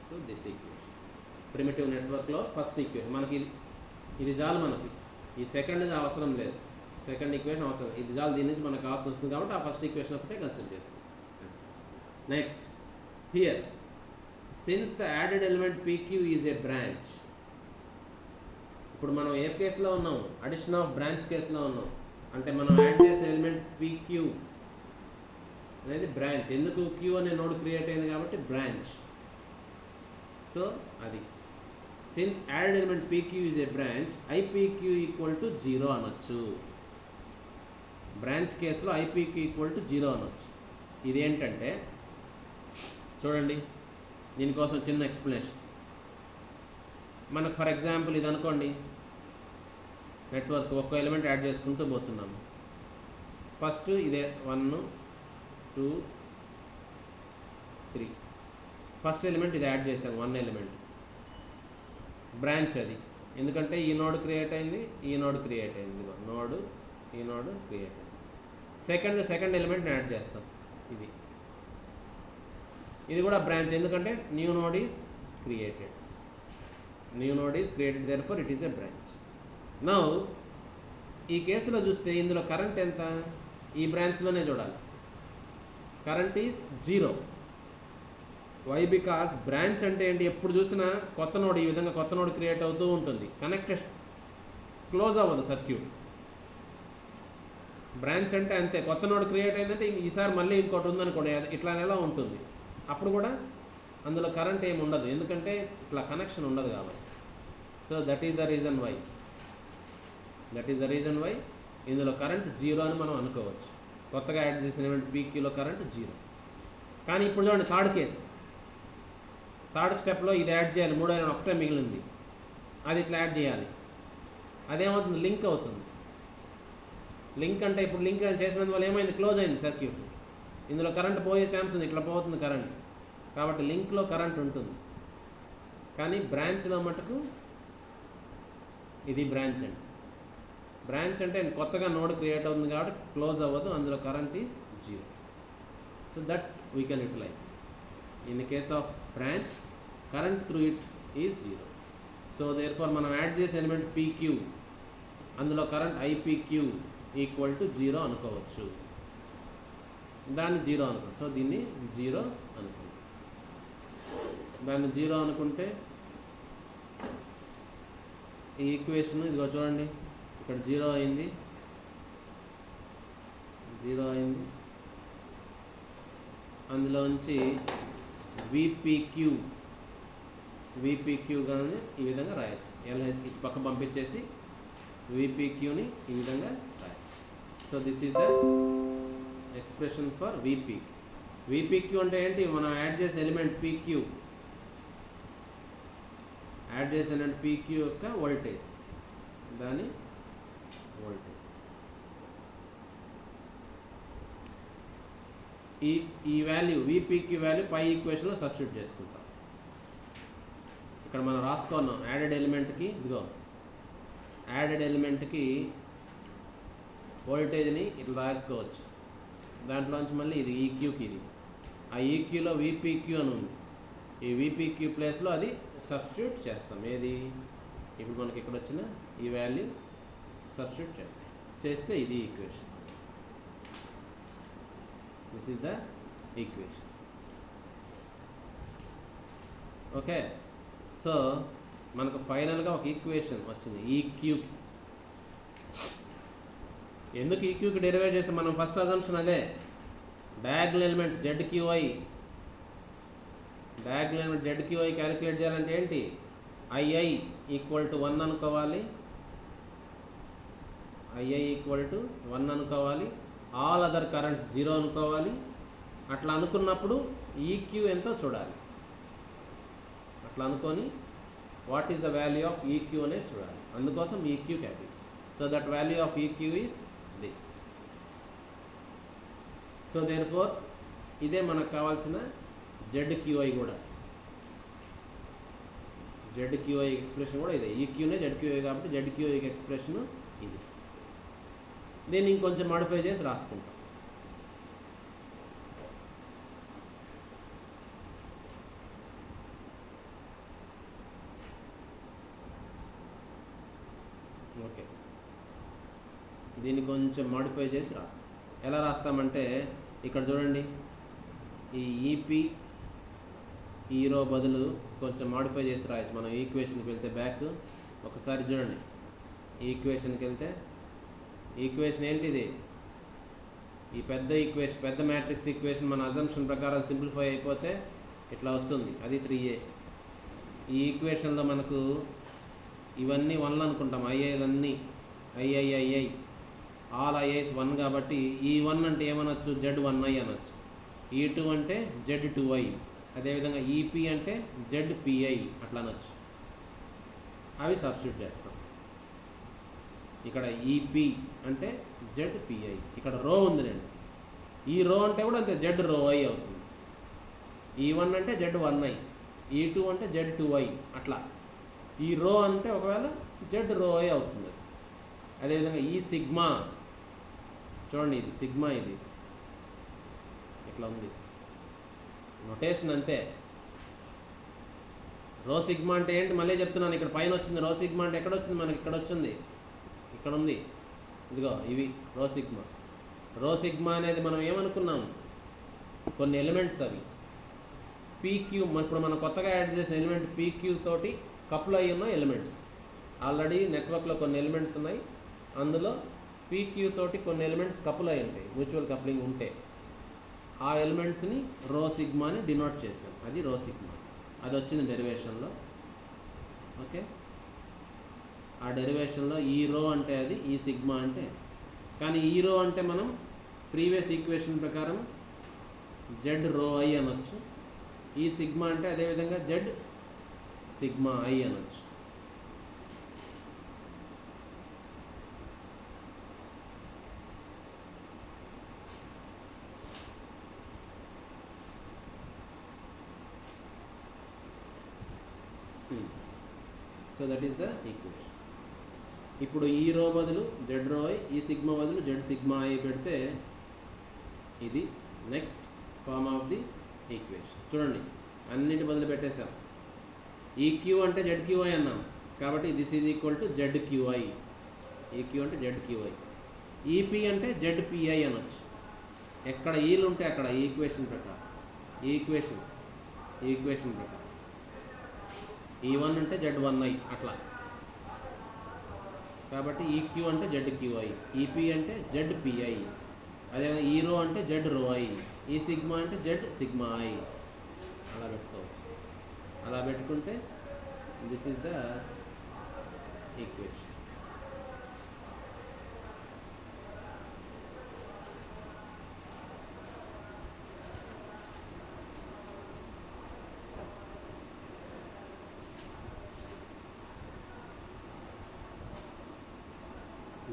S1: So this equation, primitive network లో first equation మనకి ఇది చాలు, మనకి ఈ second అవసరం లేదు, second equation అవసరం, ఇది చాలు, దీని నుంచి మనకు కావాల్సి వస్తుంది కాబట్టి ఆ ఫస్ట్ ఈక్వేషన్ ఒకటే కన్సిడర్ చేస్తాం. Next here since the added element pq is a branch. ఇప్పుడు మనం ఏ కేసులో ఉన్నాం? అడిషన్ ఆఫ్ బ్రాంచ్ కేసులో ఉన్నాం. అంటే మనం యాడ్ చేసిన ఎలిమెంట్ pq అనేది బ్రాంచ్. ఎందుకు? q అనే నోడ్ క్రియేట్ అయింది కాబట్టి బ్రాంచ్. సో అది since added element pq is a branch, ipq equal to 0 అనొచ్చు. బ్రాంచ్ కేసులో ipq ఈక్వల్ టు 0 అనొచ్చు. ఇదేంటంటే చూడండి, దీనికోసం చిన్న ఎక్స్ప్లెనేషన్. మనకు ఫర్ ఎగ్జాంపుల్ ఇది అనుకోండి, నెట్వర్క్ ఒక్క ఎలిమెంట్ యాడ్ చేసుకుంటూ పోతున్నాము. ఫస్ట్ ఇదే 1 2 3, ఫస్ట్ ఎలిమెంట్ ఇది యాడ్ చేసాము, 1 ఎలిమెంట్ బ్రాంచ్ అది. ఎందుకంటే ఈ నోడ్ క్రియేట్ అయింది, ఈ నోడ్ క్రియేట్ అయింది, నోడ్ ఈ నోడ్ క్రియేట్ అయింది. సెకండ్ ఎలిమెంట్ని యాడ్ చేస్తాం, ఇది కూడా బ్రాంచ్. ఎందుకంటే new node is created, therefore it is a branch. Now ఈ కేసులో చూస్తే ఇందులో కరెంట్ ఎంత? ఈ బ్రాంచ్లోనే చూడాలి, current is 0. Why? Because branch అంటే ఏంటి? ఎప్పుడు చూసినా కొత్త నోడ్, ఈ విధంగా కొత్త నోడ్ క్రియేట్ అవుతూ ఉంటుంది, కనెక్టెడ్ క్లోజ్ అవ్వదు సర్క్యూట్. బ్రాంచ్ అంటే అంతే, కొత్త నోడ్ క్రియేట్ అయిందంటే ఈసారి మళ్ళీ ఇంకోటి ఉందనుకోండి, ఇట్లానేలా ఉంటుంది, అప్పుడు కూడా అందులో కరెంట్ ఏమి ఉండదు, ఎందుకంటే ఇట్లా కనెక్షన్ ఉండదు కాబట్టి. So that is the reason why ఇందులో కరెంట్ 0 అని మనం అనుకోవచ్చు. కొత్తగా యాడ్ చేసిన pqలో కరెంట్ 0. కానీ ఇప్పుడు చూడండి థర్డ్ స్టెప్లో ఇది యాడ్ చేయాలి, 3 ఎలిమెంట్ ఒకటే మిగిలింది, అది ఇట్లా యాడ్ చేయాలి. అదేమవుతుంది? లింక్ అవుతుంది. లింక్ అంటే ఇప్పుడు లింక్ చేసినందువల్ల ఏమైంది? క్లోజ్ అయింది సర్క్యూట్. ఇందులో కరెంట్ పోయే ఛాన్స్ ఉంది, ఇట్లా పోతుంది కరెంట్, కాబట్టి లింక్లో కరెంట్ ఉంటుంది. కానీ బ్రాంచ్లో మటుకు ఇది బ్రాంచ్ అండి. బ్రాంచ్ అంటే కొత్తగా నోడ్ క్రియేట్ అవుతుంది కాబట్టి క్లోజ్ అవ్వదు, అందులో current is 0. So that we can utilise. In the case of branch, current through it is 0. So therefore మనం యాడ్ చేసే ఎలిమెంట్ pq, అందులో కరెంట్ ipq ఈక్వల్ టు 0 అనుకోవచ్చు. దాన్ని 0 అనుకోండి. సో దీన్ని 0 అనుకోండి. దాన్ని 0 అనుకుంటే ఈ ఈక్వేషన్ ఇదిగో చూడండి, ఇక్కడ 0 అయింది, అందులోంచి VPQ కానీ ఈ విధంగా రాయొచ్చు. LH ఇటు పక్క పంపించేసి VPQని ఈ విధంగా రాయొచ్చు. So this is the expression for VPQ అంటే ఏంటి? మనం యాడ్ చేసే ఎలిమెంట్ PQ, PQ యొక్క వోల్టేజ్, దాని వోల్టేజ్. ఈ value VPQ value pi ఈక్వేషన్లో substitute చేసుకుంటాం. ఇక్కడ మనం రాసుకున్నాం యాడెడ్ ఎలిమెంట్కి, ఇదిగో యాడెడ్ ఎలిమెంట్కి వోల్టేజ్ని ఇట్లా రాసుకోవచ్చు. దాంట్లోంచి మళ్ళీ ఇది ఈక్యూకి, ఇది ఆ ఈక్యూలో VPQ అని ఉంది, ఈ VPQ ప్లేస్లో అది సబ్స్టిట్యూట్ చేస్తాం. ఏది? ఇప్పుడు మనకి ఇక్కడ వచ్చిన ఈ వాల్యూ సబ్స్టిట్యూట్ చేస్తే ఇది equation. This is the equation. Okay, so మనకు ఫైనల్గా ఒక ఈక్వేషన్ వచ్చింది ఈక్యూకి. ఎందుకు ఈక్యూకి డెరివేట్ చేస్తాం? మనం ఫస్ట్ అజంప్షన్ అదే, డయాగ్నల్ ఎలిమెంట్ ZQI క్యాలిక్యులేట్ చేయాలంటే ఏంటి? II ఈక్వల్ టు 1 అనుకోవాలి, ఆల్ అదర్ కరెంట్స్ 0 అనుకోవాలి. అట్లా అనుకున్నప్పుడు EQ ఎంతో చూడాలి. అట్లా అనుకొని what is the value of EQ అనేది చూడాలి. అందుకోసం EQ capital. So that value of EQ is this. So therefore ఇదే మనకు కావాల్సిన ZQI కూడా. ZQi ఎక్స్ప్రెషన్ కూడా ఇదే, ఈక్యూనే ZQi కాబట్టి ZQi ఎక్స్ప్రెషన్ ఇది. దీన్ని ఇంకొంచెం మాడిఫై చేసి రాసుకుంటాం. ఓకే, దీన్ని కొంచెం మాడిఫై చేసి రాస్తాం. ఎలా రాస్తామంటే ఇక్కడ చూడండి, ఈ ఈపీ ఈ రో బదులు కొంచెం మాడిఫై చేసి రాయచ్చు. మనం ఈక్వేషన్కి వెళ్తే బ్యాక్ ఒకసారి చూడండి, ఈక్వేషన్కి వెళ్తే ఈక్వేషన్ ఏంటిది, ఈ పెద్ద ఈక్వేషన్, పెద్ద మ్యాట్రిక్స్ ఈక్వేషన్ మన అజంప్షన్ ప్రకారం సింప్లిఫై అయిపోతే ఇట్లా వస్తుంది, అది 3a. ఈ ఈక్వేషన్లో మనకు ఇవన్నీ 1 అనుకుంటాం, ఐఐలన్నీ ఐఐఐఐ ఆల్ ఐఐస్ 1 కాబట్టి ఈ 1 అంటే ఏమనొచ్చు, Z1i అనొచ్చు. ఈ2 అంటే Z2i, అదేవిధంగా ఈపీ అంటే ZPi అట్లా అనొచ్చు. అవి సబ్స్టిట్యూట్ చేస్తాం. ఇక్కడ ఈపీ అంటే ZPi, ఇక్కడ రో ఉందిలేండి, ఈ రో అంటే కూడా అంతే Z రో i అవుతుంది. ఈ1 అంటే Z1i, ఈ2 అంటే Z2i అట్లా. ఈ రో అంటే ఒకవేళ Z రో i అవుతుంది. అదేవిధంగా ఈ సిగ్మా చూడండి, ఇది సిగ్మా, ఇది ఇట్లా ఉంది నొటేషన్ అంతే. రో సిగ్మా అంటే ఏంటి మళ్ళీ చెప్తున్నాను, ఇక్కడ పైన వచ్చింది రో సిగ్మా అంటే ఎక్కడ వచ్చింది మనకి, ఇక్కడ వచ్చింది, ఇక్కడ ఉంది, ఇదిగో ఇవి రో సిగ్మా. రో సిగ్మా అనేది మనం ఏమనుకున్నాం, కొన్ని ఎలిమెంట్స్ అవి పీక్యూ, ఇప్పుడు మనం కొత్తగా యాడ్ చేసిన ఎలిమెంట్ పీక్యూ తోటి కపుల్ అయి ఉన్న ఎలిమెంట్స్. ఆల్రెడీ నెట్వర్క్లో కొన్ని ఎలిమెంట్స్ ఉన్నాయి, అందులో పీక్యూ తోటి కొన్ని ఎలిమెంట్స్ కపుల్ అయి ఉంటాయి, మ్యూచువల్ కప్లింగ్ ఉంటే ఆ ఎలిమెంట్స్ని రో సిగ్మాని డినోట్ చేసాం, అది రో సిగ్మా. అది వచ్చింది డెరివేషన్లో. ఓకే, ఆ డెరివేషన్లో ఈ రో అంటే అది, ఈ సిగ్మా అంటే. కానీ ఈ రో అంటే మనం ప్రీవియస్ ఈక్వేషన్ ప్రకారం Z రో i అనొచ్చు, ఈ సిగ్మా అంటే అదేవిధంగా Z సిగ్మా i అనొచ్చు. So that is the equation. ఇప్పుడు ఈ రో బదులు Z రో i, ఈ సిగ్మా బదులు Z సిగ్మా i పెడితే ఇది next form of the equation. చూడండి, అన్నిటి బదులు పెట్టేసాం. ఈక్యూ అంటే ZQi అన్నాం కాబట్టి this is equal to ZQi. EQ అంటే ZQi. ఈపీ అంటే ZPi అనొచ్చు. ఎక్కడ ఈలు ఉంటే అక్కడ ఈ ఈక్వేషన్ ప్రకారం, ఈ ఈక్వేషన్ ప్రకారం E1 అంటే Z1i అట్లా. కాబట్టి ఈక్యూ అంటే ZQi, ఈపీ అంటే ZPi, అదేవిధంగా ఈ రో అంటే Z రో i, ఈ సిగ్మా అంటే Z సిగ్మా i. అలా పెట్టుకోవచ్చు. అలా పెట్టుకుంటే దిస్ ఈజ్ ద ఈక్వేషన్.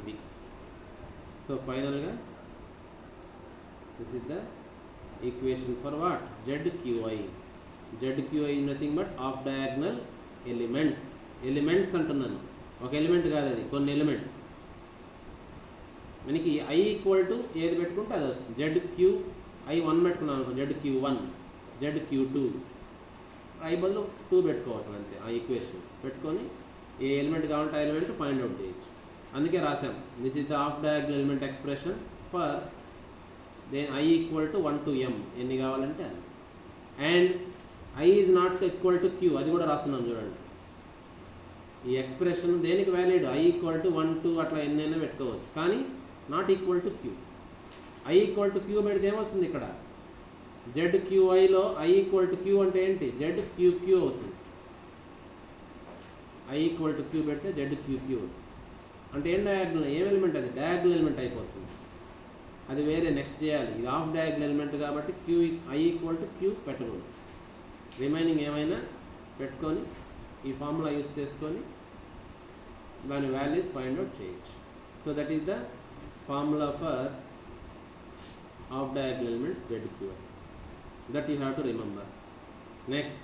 S1: ఇది. సో ఫైనల్గా this is the equation for what, ZQi. ZQi is nothing but of diagonal elements. Elements అంటున్నాను, ఒక ఎలిమెంట్ కాదు అది, కొన్ని ఎలిమెంట్స్. మనకి i ఈక్వల్ టు ఏది పెట్టుకుంటే అది వస్తుంది. ZQi1 పెట్టుకున్నాను, ZQ1, ZQ2, i బదులు 2 పెట్టుకోవచ్చు అంతే. ఆ ఈక్వేషన్ పెట్టుకొని ఏ ఎలిమెంట్ కావాలంటే ఆ ఎలిమెంట్ ఫైండ్ అవుట్ చేయొచ్చు. అందుకే రాసాం, this is the off diagonal element expression for then i equal to 1 to m, ఎన్ని కావాలంటే అది. And i is not equal to q, అది కూడా రాస్తున్నాం చూడండి. ఈ ఎక్స్ప్రెషన్ దేనికి వ్యాలిడ్, i ఈక్వల్ టు 1 2 అట్లా ఎన్నైనా పెట్టుకోవచ్చు, కానీ not equal to q. i equal to q పెడితే ఏమవుతుంది, ఇక్కడ ZQiలో i ఈక్వల్ టు q అంటే ఏంటి, ZQq అవుతుంది. i ఈక్వల్ టు q పెడితే ZQq అవుతుంది. అంటే ఏం డయాగ్నల్, ఏం ఎలిమెంట్ అది, డయాగ్నల్ ఎలిమెంట్ అయిపోతుంది. అది వేరే నెక్స్ట్ చేయాలి. ఇది ఆఫ్ డయాగ్నల్ ఎలిమెంట్ కాబట్టి i ఈక్వల్ టు q పెట్టకూడదు. రిమైనింగ్ ఏమైనా పెట్టుకొని ఈ ఫార్ములా యూస్ చేసుకొని దాని వాల్యూస్ ఫైండ్ అవుట్ చేయొచ్చు. So that is the formula for off diagonal elements ZQi. That you have to remember. Next,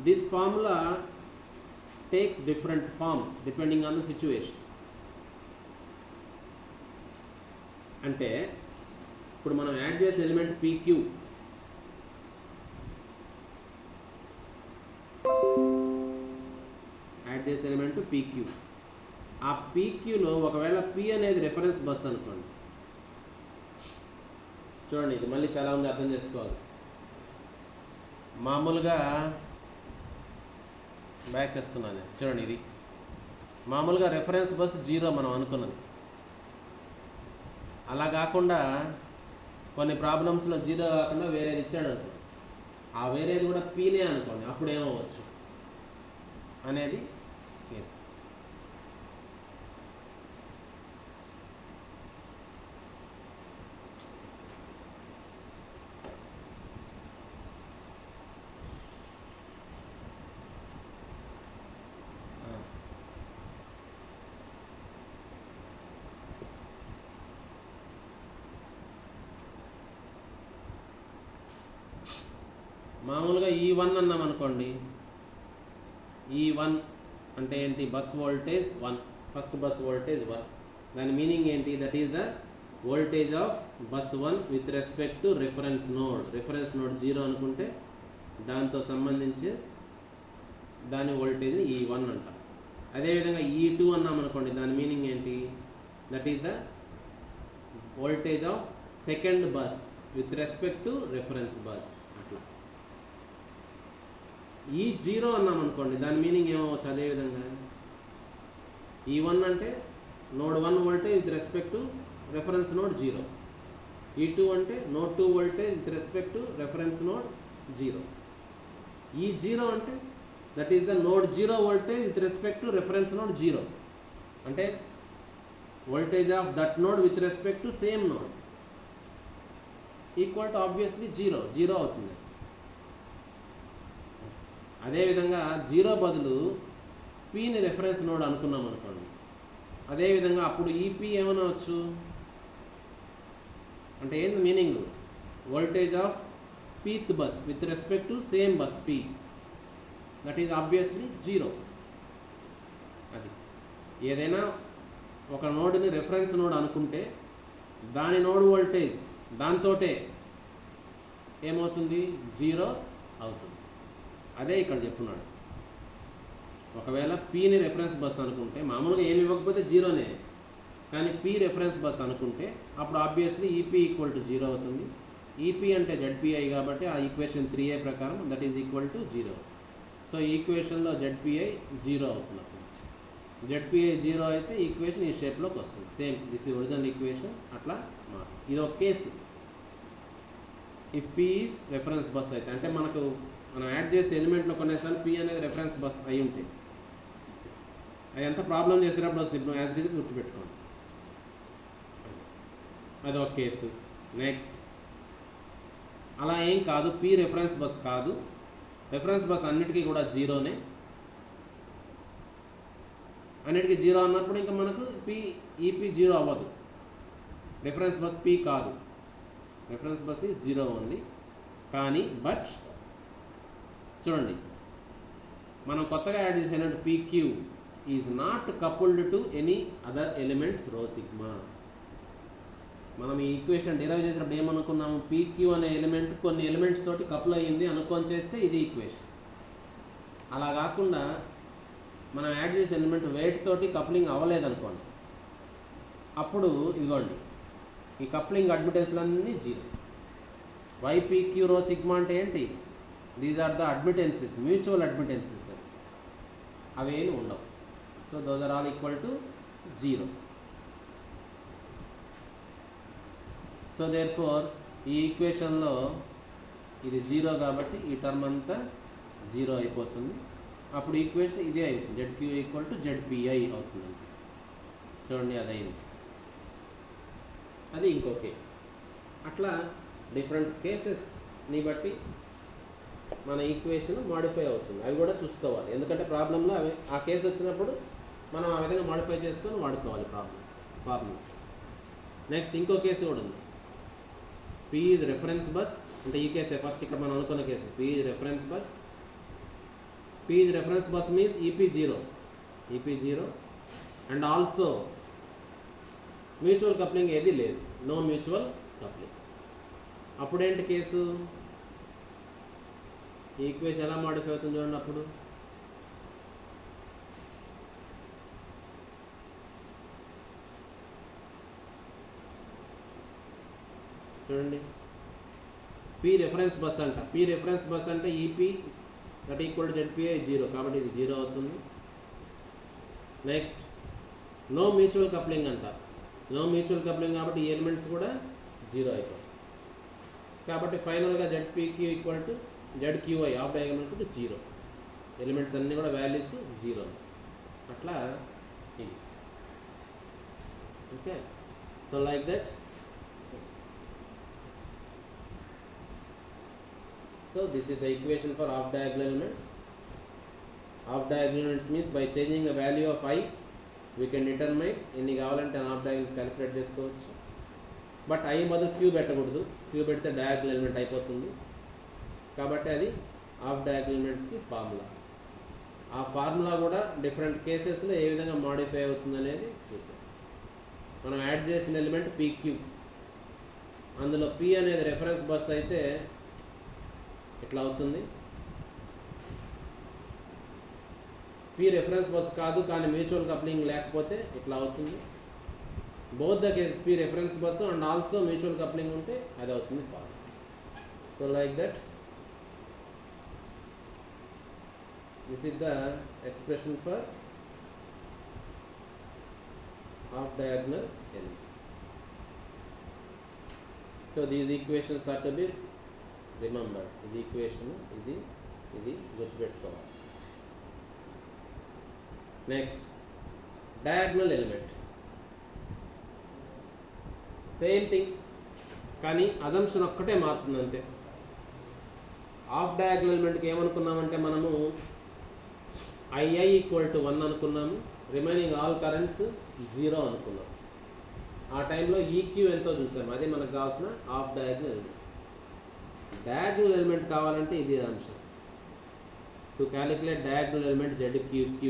S1: this formula takes different forms depending on the situation. అంటే ఇప్పుడు మనం add చేసే element PQ, add చేసే element PQ. ఆ PQలో ఒకవేళ P అనేది reference bus అనుకోండి. చూడండి, ఇది మళ్ళీ చాలా ఉంది, అర్థం చేసుకోవాలి. మామూలుగా బ్యాక్ వస్తున్నాను. చూడండి, ఇది మామూలుగా రెఫరెన్స్ బస్ 0 మనం అనుకున్నది. అలా కాకుండా కొన్ని ప్రాబ్లమ్స్లో 0 కాకుండా వేరేది ఇచ్చాడు అనుకోండి, ఆ వేరేది కూడా పీనే అనుకోండి, అప్పుడు ఏమవ్వచ్చు అనేది కేసు. మామూలుగా E1 అన్నాం అనుకోండి. E1 అంటే ఏంటి? Bus voltage 1, first bus voltage 1. దాని మీనింగ్ ఏంటి? That is the voltage of bus 1 with respect to reference node. Reference node 0 అనుకుంటే దాంతో సంబంధించి దాని వోల్టేజ్ E1 అంటాం. అదేవిధంగా E2 అన్నాం అనుకోండి, దాని మీనింగ్ ఏంటి? That is the voltage of second bus with respect to reference bus. అట్లా E0 అన్నాం అనుకోండి, దాని మీనింగ్ ఏమవచ్చు? అదేవిధంగా E1 అంటే node 1 voltage with respect to reference node 0. E2 అంటే node 2 voltage with respect to reference node 0. E0 అంటే that is the node 0 voltage with respect to reference node 0. అంటే voltage of that node with respect to same node equal to obviously 0 అవుతుంది. అదేవిధంగా 0 బదులు Pని reference node అనుకున్నాం అనుకోండి, అదేవిధంగా అప్పుడు EP ఏమనవచ్చు అంటే ఏంది meaning? Voltage of pth bus with respect to same bus P, that is obviously 0. అది ఏదైనా ఒక నోడ్ని రెఫరెన్స్ నోడ్ అనుకుంటే దాని నోడ్ వోల్టేజ్ దాంతోటే ఏమవుతుంది? 0 అవుతుంది. అదే ఇక్కడ చెప్తున్నాడు. ఒకవేళ Pని రెఫరెన్స్ బస్ అనుకుంటే, మామూలుగా ఏమి ఇవ్వకపోతే 0నే, కానీ P రెఫరెన్స్ బస్ అనుకుంటే అప్పుడు ఆబ్వియస్లీ EP ఈక్వల్ టు 0 అవుతుంది. EP అంటే ZPI కాబట్టి ఆ ఈక్వేషన్ 3A ప్రకారం that is equal to 0. So ఈ ఈక్వేషన్లో ZPI 0 అవుతుంది. ZPI 0 అయితే ఈక్వేషన్ ఈ షేప్లోకి వస్తుంది. సేమ్ దిస్ ఈ ఒరిజినల్ ఈక్వేషన్. అట్లా ఇది ఒక case. If P is reference bus అయితే, అంటే మనం యాడ్ చేసే ఎలిమెంట్లో కొన్నిసార్లు P అనేది రెఫరెన్స్ బస్ అయి ఉంటాయి. అది ఎంత ప్రాబ్లం చేసేటప్పుడు వస్తుంది. ఇప్పుడు యాజ్ ఇట్ ఈజ్ గుర్తుపెట్టుకోండి. అదొక కేసు. నెక్స్ట్, అలా ఏం కాదు, P రెఫరెన్స్ బస్ కాదు, రెఫరెన్స్ బస్ అన్నిటికీ కూడా 0నే. అన్నిటికీ 0 అన్నప్పుడు ఇంకా మనకు EP 0 అవ్వదు. రెఫరెన్స్ బస్ P కాదు, రెఫరెన్స్ బస్ ఈజ్ 0 ఉంది. కానీ బట్ చూడండి, మనం కొత్తగా యాడ్ చేసిన PQ is not coupled to any other elements rho sigma. మనం ఈ ఈక్వేషన్ డిరైవ్ చేసినప్పుడు ఏమనుకున్నాము? PQ అనే ఎలిమెంట్ కొన్ని ఎలిమెంట్స్ తోటి కపుల్ అయ్యింది అనుకొని చేస్తే ఇది ఈక్వేషన్. అలా కాకుండా మనం యాడ్ చేసే ఎలిమెంట్ వెయిట్ తోటి కప్లింగ్ అవ్వలేదనుకోండి, అప్పుడు ఇదిగోండి ఈ కప్లింగ్ అడ్మిటెన్స్లన్నీ 0. YPQ రో సిగ్మా అంటే ఏంటి? These are the admittances, mutual admittances. అవేమి ఉండవు. So those are all equal to 0. So therefore ఈ ఈక్వేషన్లో ఇది 0 కాబట్టి ఈ టర్మ్ అంతా 0 అయిపోతుంది. అప్పుడు ఈక్వేషన్ ఇదే అవుతుంది, ZQ ఈక్వల్ టు ZPI అవుతుంది. చూడండి, అదైంది. అది ఇంకో కేసు. అట్లా డిఫరెంట్ కేసెస్ని బట్టి మన ఈక్వేషన్ మాడిఫై అవుతుంది. అవి కూడా చూసుకోవాలి, ఎందుకంటే ప్రాబ్లంలో అవి ఆ కేసు వచ్చినప్పుడు మనం ఆ విధంగా మాడిఫై చేసుకొని వాడుకోవాలి ప్రాబ్లం. నెక్స్ట్ ఇంకో కేసు కూడా ఉంది. P ఈజ్ రెఫరెన్స్ బస్ అంటే ఈ కేసే ఫస్ట్ ఇక్కడ మనం అనుకున్న case. P is reference bus, P P is reference bus means EP0, and also mutual coupling ఏది లేదు, నో మ్యూచువల్ కప్లింగ్. అప్పుడేంటి కేసు, ఈ ఈక్వేషన్ ఎలా మాడిఫై అవుతుంది చూడండి. అప్పుడు చూడండి, పి రెఫరెన్స్ బస్ అంట. పి రెఫరెన్స్ బస్ అంటే ఈపీ దట్ ఈక్వల్ టు జెడ్పిఐ 0, కాబట్టి ఇది 0 అవుతుంది. నెక్స్ట్ నో మ్యూచువల్ కప్లింగ్ అంట. నో మ్యూచువల్ కప్లింగ్ కాబట్టి ఈ ఎలిమెంట్స్ కూడా 0 అయిపోతాయి. కాబట్టి ఫైనల్గా జెడ్పీక్యూ equal to Z Q I of diagram to 0. Elements అన్నీ కూడా వాల్యూస్ 0. అట్లా ఇది. Okay, so like that. So this is the equation for off diagonal elements. Off diagonal elements means by changing the value of I we can determine ఎన్ని కావాలంటే of diagonals calculate చేసుకోవచ్చు. But I బదులు queue పెట్టకూడదు, queue పెడితే diagonal element అయిపోతుంది. కాబట్టి అది of diagonal ఎలిమెంట్స్కి formula. ఆ ఫార్ములా కూడా డిఫరెంట్ కేసెస్లో ఏ విధంగా మాడిఫై అవుతుంది అనేది చూసాం. మనం యాడ్ చేసిన ఎలిమెంట్ PQ, అందులో P అనేది రెఫరెన్స్ బస్ అయితే ఇట్లా అవుతుంది. పి రెఫరెన్స్ బస్ కాదు కానీ మ్యూచువల్ కప్లింగ్ లేకపోతే ఇట్లా అవుతుంది. Both the case P reference bus and also mutual coupling ఉంటే అది అవుతుంది form. So like that this is the expression for off diagonal element. So these equations are to be remember. ఇది equation, ఇది గుర్తుపెట్టుకోవాలి. Next diagonal element, same thing కానీ assumption ఒక్కటే మారుతుంది అంతే. ఆఫ్ డయాగ్నల్ ఎలిమెంట్కి ఏమనుకున్నామంటే మనము II ఈక్వల్ టు 1 అనుకున్నాము, remaining all currents 0 అనుకున్నాం. ఆ టైంలో ఈక్యూ ఎంతో చూసాము, అదే మనకు కావాల్సిన off diagonal element. Diagonal element కావాలంటే ఇది అంశం. To calculate diagonal element ZQQ,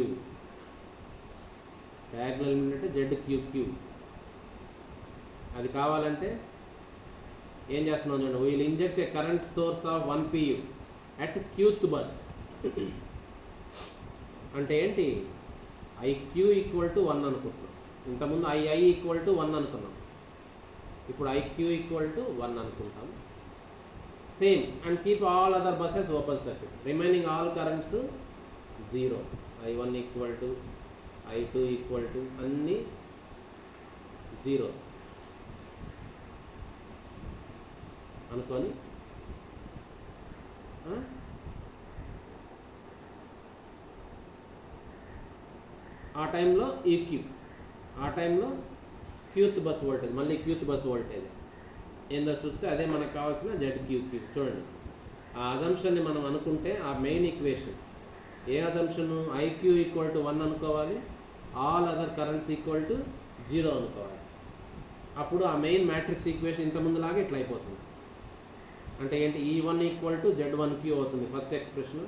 S1: diagonal element అంటే ZQQ. అది కావాలంటే ఏం చేస్తున్నాం చూడండి, we'll inject a current source of 1 pu at qth bus. అంటే ఏంటి, IQ ఈక్వల్ టు 1 అనుకుంటున్నాం. ఇంతకుముందు II ఈక్వల్ టు 1 అనుకున్నాం, ఇప్పుడు IQ ఈక్వల్ టు 1 అనుకుంటాం. Same and keep all other buses open circuit, remaining all currents 0. I1 equal to I2 equal to అన్నీ 0 అనుకొని ఆ టైంలో ఈక్యూ, ఆ టైంలో క్యూత్ బస్ వోల్టేజ్, మళ్ళీ క్యూత్ బస్ వోల్టేజ్ ఏందో చూస్తే అదే మనకు కావాల్సిన ZQQ. చూడండి, ఆ అజంప్షన్ని మనం అనుకుంటే ఆ main equation A assumption, IQ equal to 1 అనుకోవాలి, all other currents equal to 0 అనుకోవాలి. అప్పుడు ఆ మెయిన్ మ్యాట్రిక్స్ ఈక్వేషన్ ఇంతకుముందులాగా ఇట్లా అయిపోతుంది. అంటే ఏంటి, E1 ఈక్వల్ టు Z1Q అవుతుంది first expression.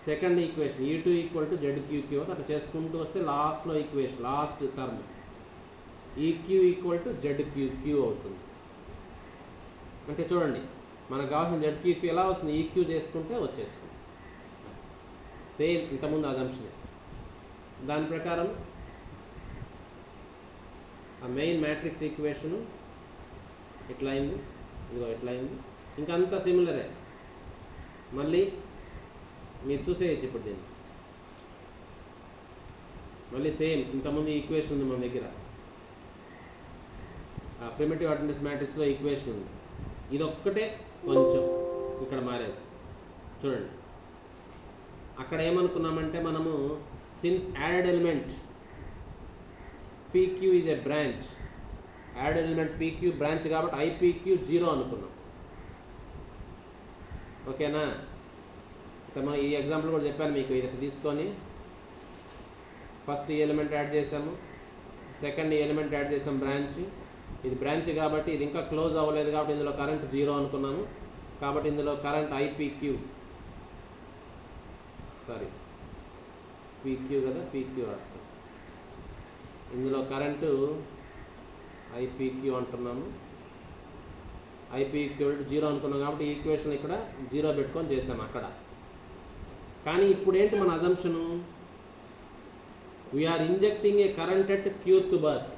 S1: Second equation E2 equal to ZQQ అవుతుంది. అట్లా చేసుకుంటూ వస్తే లాస్ట్లో equation, last term EQ equal to ZQQ అవుతుంది. అంటే చూడండి, మనకు కావాల్సిన ZQQ ఎలా వస్తుంది, EQ చేసుకుంటే వచ్చేస్తుంది. సేమ్ ఇంతకుముందు అజంప్షన్. దాని ప్రకారం ఆ మెయిన్ మ్యాట్రిక్స్ ఈక్వేషను ఇట్లా అయింది, ఇదిగో ఇట్లా అయింది. ఇంకంతా సిమిలరే, మళ్ళీ మీరు చూసేయచ్చు. ఇప్పుడు దీన్ని మళ్ళీ సేమ్ ఇంతకుముందు ఈక్వేషన్ ఉంది మన దగ్గర, ప్రిమిటివ్ అటెండెన్స్ మ్యాట్రిక్స్లో ఈక్వేషన్ ఉంది. ఇది ఒక్కటే కొంచెం ఇక్కడ మారేది. చూడండి, అక్కడ ఏమనుకున్నామంటే మనము since added element PQ is a branch, added element PQ branch కాబట్టి IPQ 0 అనుకున్నాం. ఓకేనా? ఇక మనం ఈ ఎగ్జాంపుల్ కూడా చెప్పాను మీకు. ఇది తీసుకొని ఫస్ట్ ఈ ఎలిమెంట్ యాడ్ చేసాము, సెకండ్ ఈ ఎలిమెంట్ యాడ్ చేసాం బ్రాంచ్. ఇది బ్రాంచ్ కాబట్టి ఇది ఇంకా క్లోజ్ అవ్వలేదు కాబట్టి ఇందులో కరెంట్ 0 అనుకున్నాము. కాబట్టి ఇందులో కరెంట్ IPQ సారీ పీక్యూ కదా, పీక్యూ రాస్తాం. ఇందులో కరెంటు ఐపీక్యూ అంటున్నాము. ఐపీక్యూ 0 అనుకున్నాం కాబట్టి ఈక్వేషన్ ఇక్కడ 0 పెట్టుకొని చేసాం అక్కడ. కానీ ఇప్పుడు ఏంటి మన assumption? We're injecting a current at qth bus.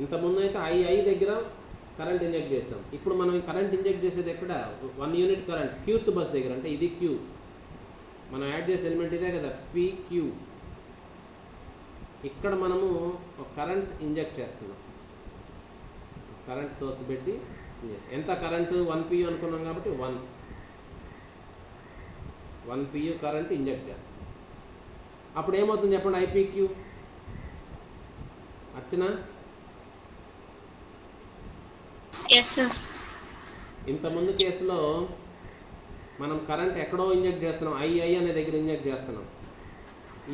S1: ఇంతకుముందు అయితే ఐ దగ్గర కరెంట్ ఇంజెక్ట్ చేస్తాం. ఇప్పుడు మనం కరెంట్ ఇంజెక్ట్ చేసేది ఎక్కడ? 1 యూనిట్ కరెంట్ క్యూత్ బస్ దగ్గర. అంటే ఇది క్యూ, మనం యాడ్ చేసే ఎలిమెంట్ ఇదే కదా, పీక్యూ. ఇక్కడ మనము ఒక కరెంట్ ఇంజెక్ట్ చేస్తున్నాం, కరెంట్ సోర్స్ పెట్టి. ఎంత కరెంటు? 1 PU అనుకున్నాం కాబట్టి 1 PU కరెంట్ ఇంజెక్ట్ చేస్తాం. అప్పుడు ఏమవుతుంది చెప్పండి? ఐపీక్యూ. అర్చన,
S2: ఎస్ సార్.
S1: ఇంతకుముందు కేసులో మనం కరెంట్ ఎక్కడో ఇంజెక్ట్ చేస్తున్నాం, ఐ అనే దగ్గర ఇంజెక్ట్ చేస్తున్నాం.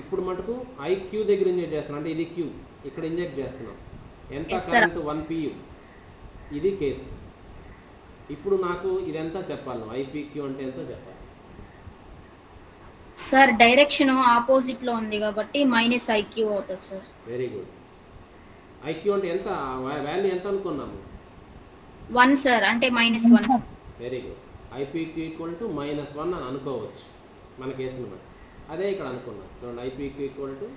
S1: ఇప్పుడు మటుకు ఐక్యూ దగ్గర ఇంజెక్ట్ చేస్తున్నాం. అంటే ఇది క్యూ, ఇక్కడ ఇంజెక్ట్ చేస్తున్నాం. ఎంత కరెంటు? 1 PU. ఇది కేసు. ఇప్పుడు నాకు ఇదెంత చెప్పాలి? ఐపీక్యూ అంటే ఎంతో చెప్పాలి
S2: సార్. డైరెక్షన్ ఆపోజిట్ లో ఉంది కాబట్టి -IQ అవుతుంది సార్.
S1: Very good. ఐక్యూ అంటే ఎంత? వాల్యూ ఎంత అనుకున్నాము?
S2: 1 సార్, అంటే -1.
S1: Very good. I P Q equal to -1 అని అనుకోవచ్చు మన కేసును బట్టి. అదే ఇక్కడ అనుకున్నాం చూడండి, ఐపీక్యూ ఈక్వల్ టు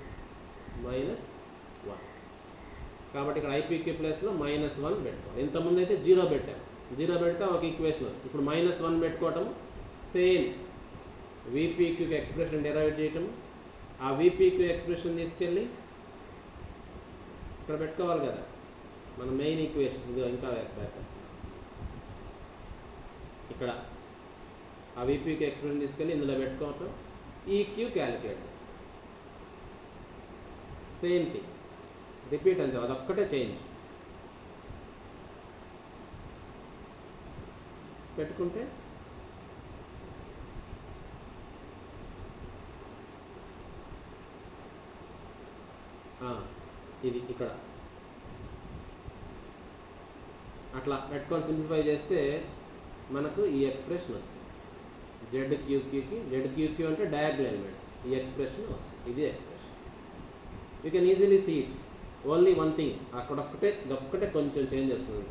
S1: -1. కాబట్టి ఇక్కడ ఐపీక్యూ ప్లేస్లో -1 పెట్టుకోవాలి. ఇంతకుముందు అయితే 0 పెట్టాం. 0 పెడితే ఒక ఈక్వేషన్ వస్తుంది. ఇప్పుడు -1 పెట్టుకోవటం, సేమ్ వీపీక్యూకి ఎక్స్ప్రెషన్ డెరైవ్ చేయటం. ఆ వీపీక్యూ ఎక్స్ప్రెషన్ తీసుకెళ్ళి ఇక్కడ పెట్టుకోవాలి కదా మన మెయిన్ ఈక్వేషన్. ఇది ఇంకా బ్యాక్ వస్తుంది. ఇక్కడ ఆ వీపీక్యూ ఎక్స్ప్రెషన్ తీసుకెళ్ళి ఇందులో పెట్టుకోవటం, ఈ Q calculate same thing repeat అంతే, అదొక్కటే చేంజ్. పెట్టుకుంటే ఇది ఇక్కడ అట్లా పెట్టుకొని సింప్లిఫై చేస్తే మనకు ఈ ఎక్స్ప్రెషన్ వస్తుంది. జెడ్ క్యూక్యూ అంటే డయాగ్నల్ ఎలిమెంట్. ఈ ఎక్స్ప్రెషన్ వస్తుంది. ఇది expression. You can easily see it. Only one thing, అక్కడొక్కటే కొంచెం చేంజ్ వస్తుంది.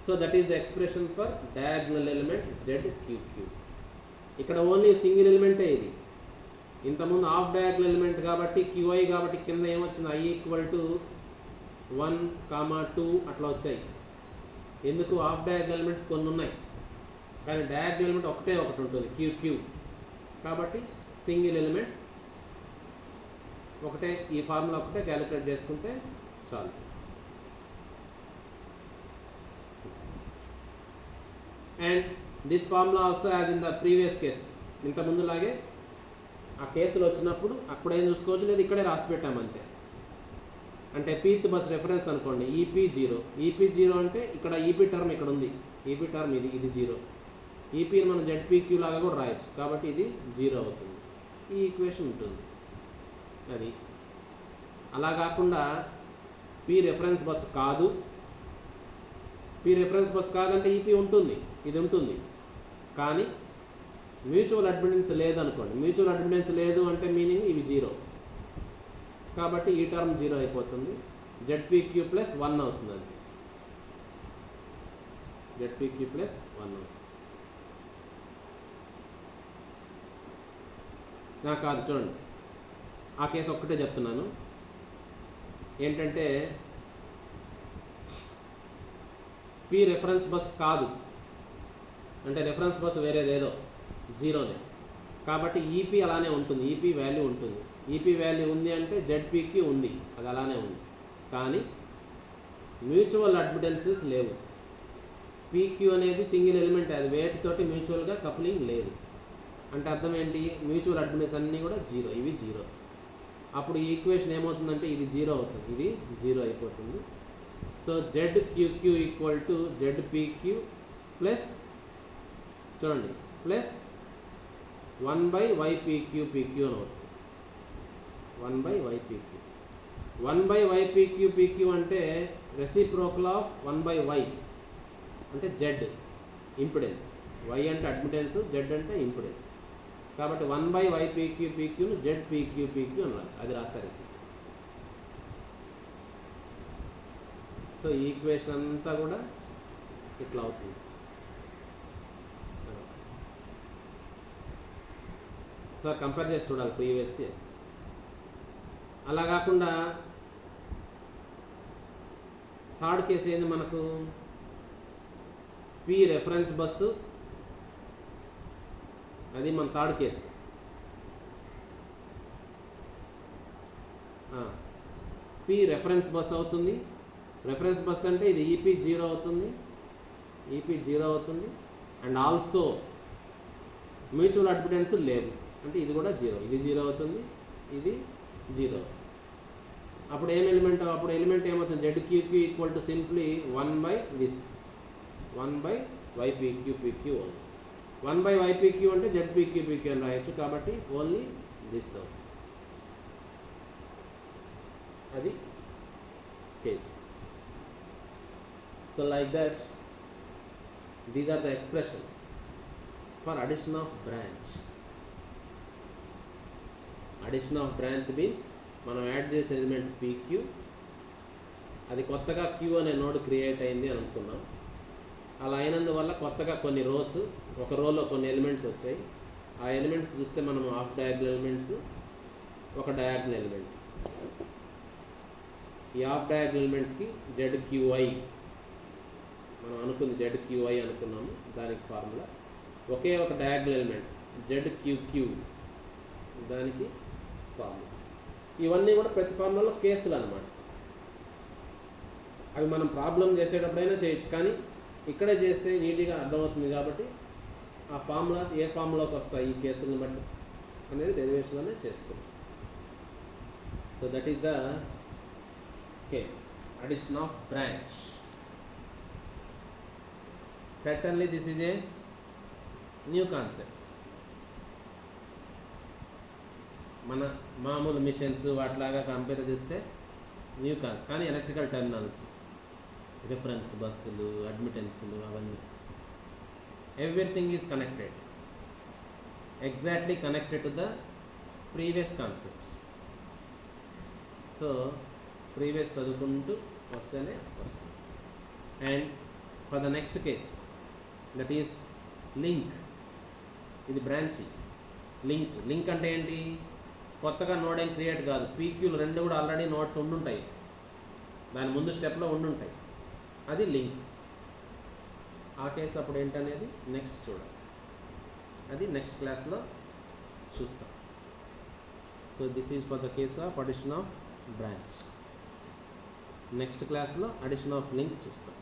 S1: So that is the expression for diagonal element Z Q Q. ఇక్కడ ఓన్లీ సింగిల్ ఎలిమెంటే ఇది. ఇంతకుముందు హాఫ్ డయాగ్నల్ ఎలిమెంట్ కాబట్టి క్యూఐ కాబట్టి కింద ఏమొచ్చింది? I = 1, 2 అట్లా వచ్చాయి. ఎందుకు? హాఫ్ డయాగ్నల్ ఎలిమెంట్స్ కొన్ని ఉన్నాయి, కానీ డయాగ్నల్ ఎలిమెంట్ ఒకటి ఉంటుంది క్యూ. కాబట్టి సింగిల్ ఎలిమెంట్ ఒకటే. ఈ ఫార్ములా ఒకటే క్యాలిక్యులేట్ చేసుకుంటే చాలు. And this formula also as in the previous case. ఇంతకుముందులాగే ఆ కేసులు వచ్చినప్పుడు అప్పుడేం చూసుకోవచ్చు, లేదు ఇక్కడే రాసి పెట్టామంతే. అంటే పీత్ బస్ రెఫరెన్స్ అనుకోండి, EP0 అంటే ఇక్కడ EP టర్మ్ ఇక్కడ ఉంది, EP టర్మ్ ఇది 0. EPని మనం ZPQ లాగా కూడా రాయొచ్చు, కాబట్టి ఇది 0 అవుతుంది. ఈ ఈక్వేషన్ ఉంటుంది. అది అలా కాకుండా P రెఫరెన్స్ బస్ కాదు, P రెఫరెన్స్ బస్ కాదంటే EP ఉంటుంది, ఇది ఉంటుంది. కానీ మ్యూచువల్ అడ్మిటెన్స్ లేదనుకోండి. మ్యూచువల్ అడ్మిటెన్స్ లేదు అంటే మీనింగ్ ఇవి 0, కాబట్టి ఈ టర్మ్ 0 అయిపోతుంది. ZPQ + 1 అవుతుంది. అది ZPQ + 1 అవుతుంది. నాకు కాదు చూడండి, ఆ కేసు ఒక్కటే చెప్తున్నాను. ఏంటంటే P రెఫరెన్స్ బస్ కాదు అంటే రెఫరెన్స్ బస్ వేరేదేదో 0నే, కాబట్టి EP అలానే ఉంటుంది. EP వాల్యూ ఉంటుంది. EP వాల్యూ ఉంది అంటే ZPQ ఉంది, అది అలానే ఉంది. కానీ మ్యూచువల్ అడ్మిటెన్సెస్ లేవు. PQ అనేది సింగిల్ ఎలిమెంట్, అది వేటితోటి మ్యూచువల్గా కప్లింగ్ లేదు. అంటే అర్థం ఏంటి? మ్యూచువల్ అడ్మిటెన్స్ అన్నీ కూడా 0, ఇవి 0. అప్పుడు ఈ ఈక్వేషన్ ఏమవుతుందంటే ఇది 0 అవుతుంది, ఇది 0 అయిపోతుంది. సో ZQQ = ZPQ ప్లస్ చూడండి ప్లస్ 1/YPQ PQ అని అవుతుంది. 1/YPQ 1/YPQ PQ అంటే రెసిప్రోకల్ ఆఫ్ 1/Y అంటే Z ఇంపిడెన్స్. వై అంటే అడ్మిటెన్స్, జెడ్ అంటే ఇంపిడెన్స్. కాబట్టి 1/YPQPQను ZPQPQ అని రాదు, అది రాశారు. సో ఈ ఈక్వేషన్ అంతా కూడా ఇట్లా అవుతుంది. సార్ కంపేర్ చేసి చూడాలి ప్రీవియస్కి. అలా కాకుండా థర్డ్ కేసు ఏంది మనకు, పి రెఫరెన్స్ బస్సు, అది మన third case. P reference bus అవుతుంది. రెఫరెన్స్ బస్ అంటే ఇది ఈపీ 0 అవుతుంది, ఈపీ 0 అవుతుంది. అండ్ ఆల్సో మ్యూచువల్ అడ్మిటెన్స్ లేవు, అంటే ఇది కూడా 0, ఇది 0 అవుతుంది, ఇది 0. అప్పుడు ఏం ఎలిమెంట్, అప్పుడు ఎలిమెంట్ ఏమవుతుంది, ZQQ equal to simply 1/this 1/YPQPQ. 1/YPQ అంటే ZPQPQ అని రాయొచ్చు, కాబట్టి ఓన్లీ దిస్ అవుతుంది. అది case. So like that these are the expressions for addition of branch. Addition of branch means మనం యాడ్ చేసే ఎలిమెంట్ PQ, అది కొత్తగా Q అనే నోడ్ క్రియేట్ అయింది అని అనుకున్నాం. అలా అయినందువల్ల కొత్తగా కొన్ని రోస్, ఒక రోలో కొన్ని ఎలిమెంట్స్ వచ్చాయి. ఆ ఎలిమెంట్స్ చూస్తే మనం హాఫ్ డయాగ్నల్ ఎలిమెంట్స్, ఒక డయాగ్నల్ ఎలిమెంట్. ఈ హాఫ్ డయాగ్నల్ ఎలిమెంట్స్కి ZQI మనం అనుకుంది, ZQI అనుకున్నాము, దానికి ఫార్ములా. ఒకే ఒక డయాగ్నల్ ఎలిమెంట్ ZQQ, దానికి ఫార్ములా. ఇవన్నీ కూడా ప్రతి ఫార్ములాలో కేసులు అన్నమాట. అవి మనం ప్రాబ్లం చేసేటప్పుడైనా చేయొచ్చు, కానీ ఇక్కడే చేస్తే నీట్గా అర్థమవుతుంది. కాబట్టి ఆ ఫార్ములాస్ ఏ ఫార్ములాకి వస్తాయి ఈ కేసులను బట్టి అనేది డెరివేషన్లోనే చేసుకోండి. So that is the case, addition of branch. Certainly this is a new concept. మన మామూలు మిషన్స్ వాటిలాగా కంపేర్ చేస్తే న్యూ కాన్సెప్ట్, కానీ ఎలక్ట్రికల్ టెర్మినాలజీ, రిఫరెన్స్ బస్సులు, అడ్మిటెన్స్లు, అవన్నీ everything is connected, exactly connected to the previous concepts. So previous చదువుకుంటూ వస్తేనే వస్తుంది. And for the next case, that is link. ఇది బ్రాంచ్. లింక్ అంటే ఏంటి, కొత్తగా నోడ్ ఏం క్రియేట్ కాదు. PQలు రెండు కూడా ఆల్రెడీ నోడ్స్ ఉండుంటాయి, దాని ముందు స్టెప్లో ఉండుంటాయి, అది లింక్. ఆ కేసు అప్పుడు ఏంటనేది నెక్స్ట్ చూడాలి, అది నెక్స్ట్ క్లాస్లో చూస్తాం. So this is for the case of addition of branch. Next క్లాస్లో అడిషన్ ఆఫ్ లింక్ చూస్తాం.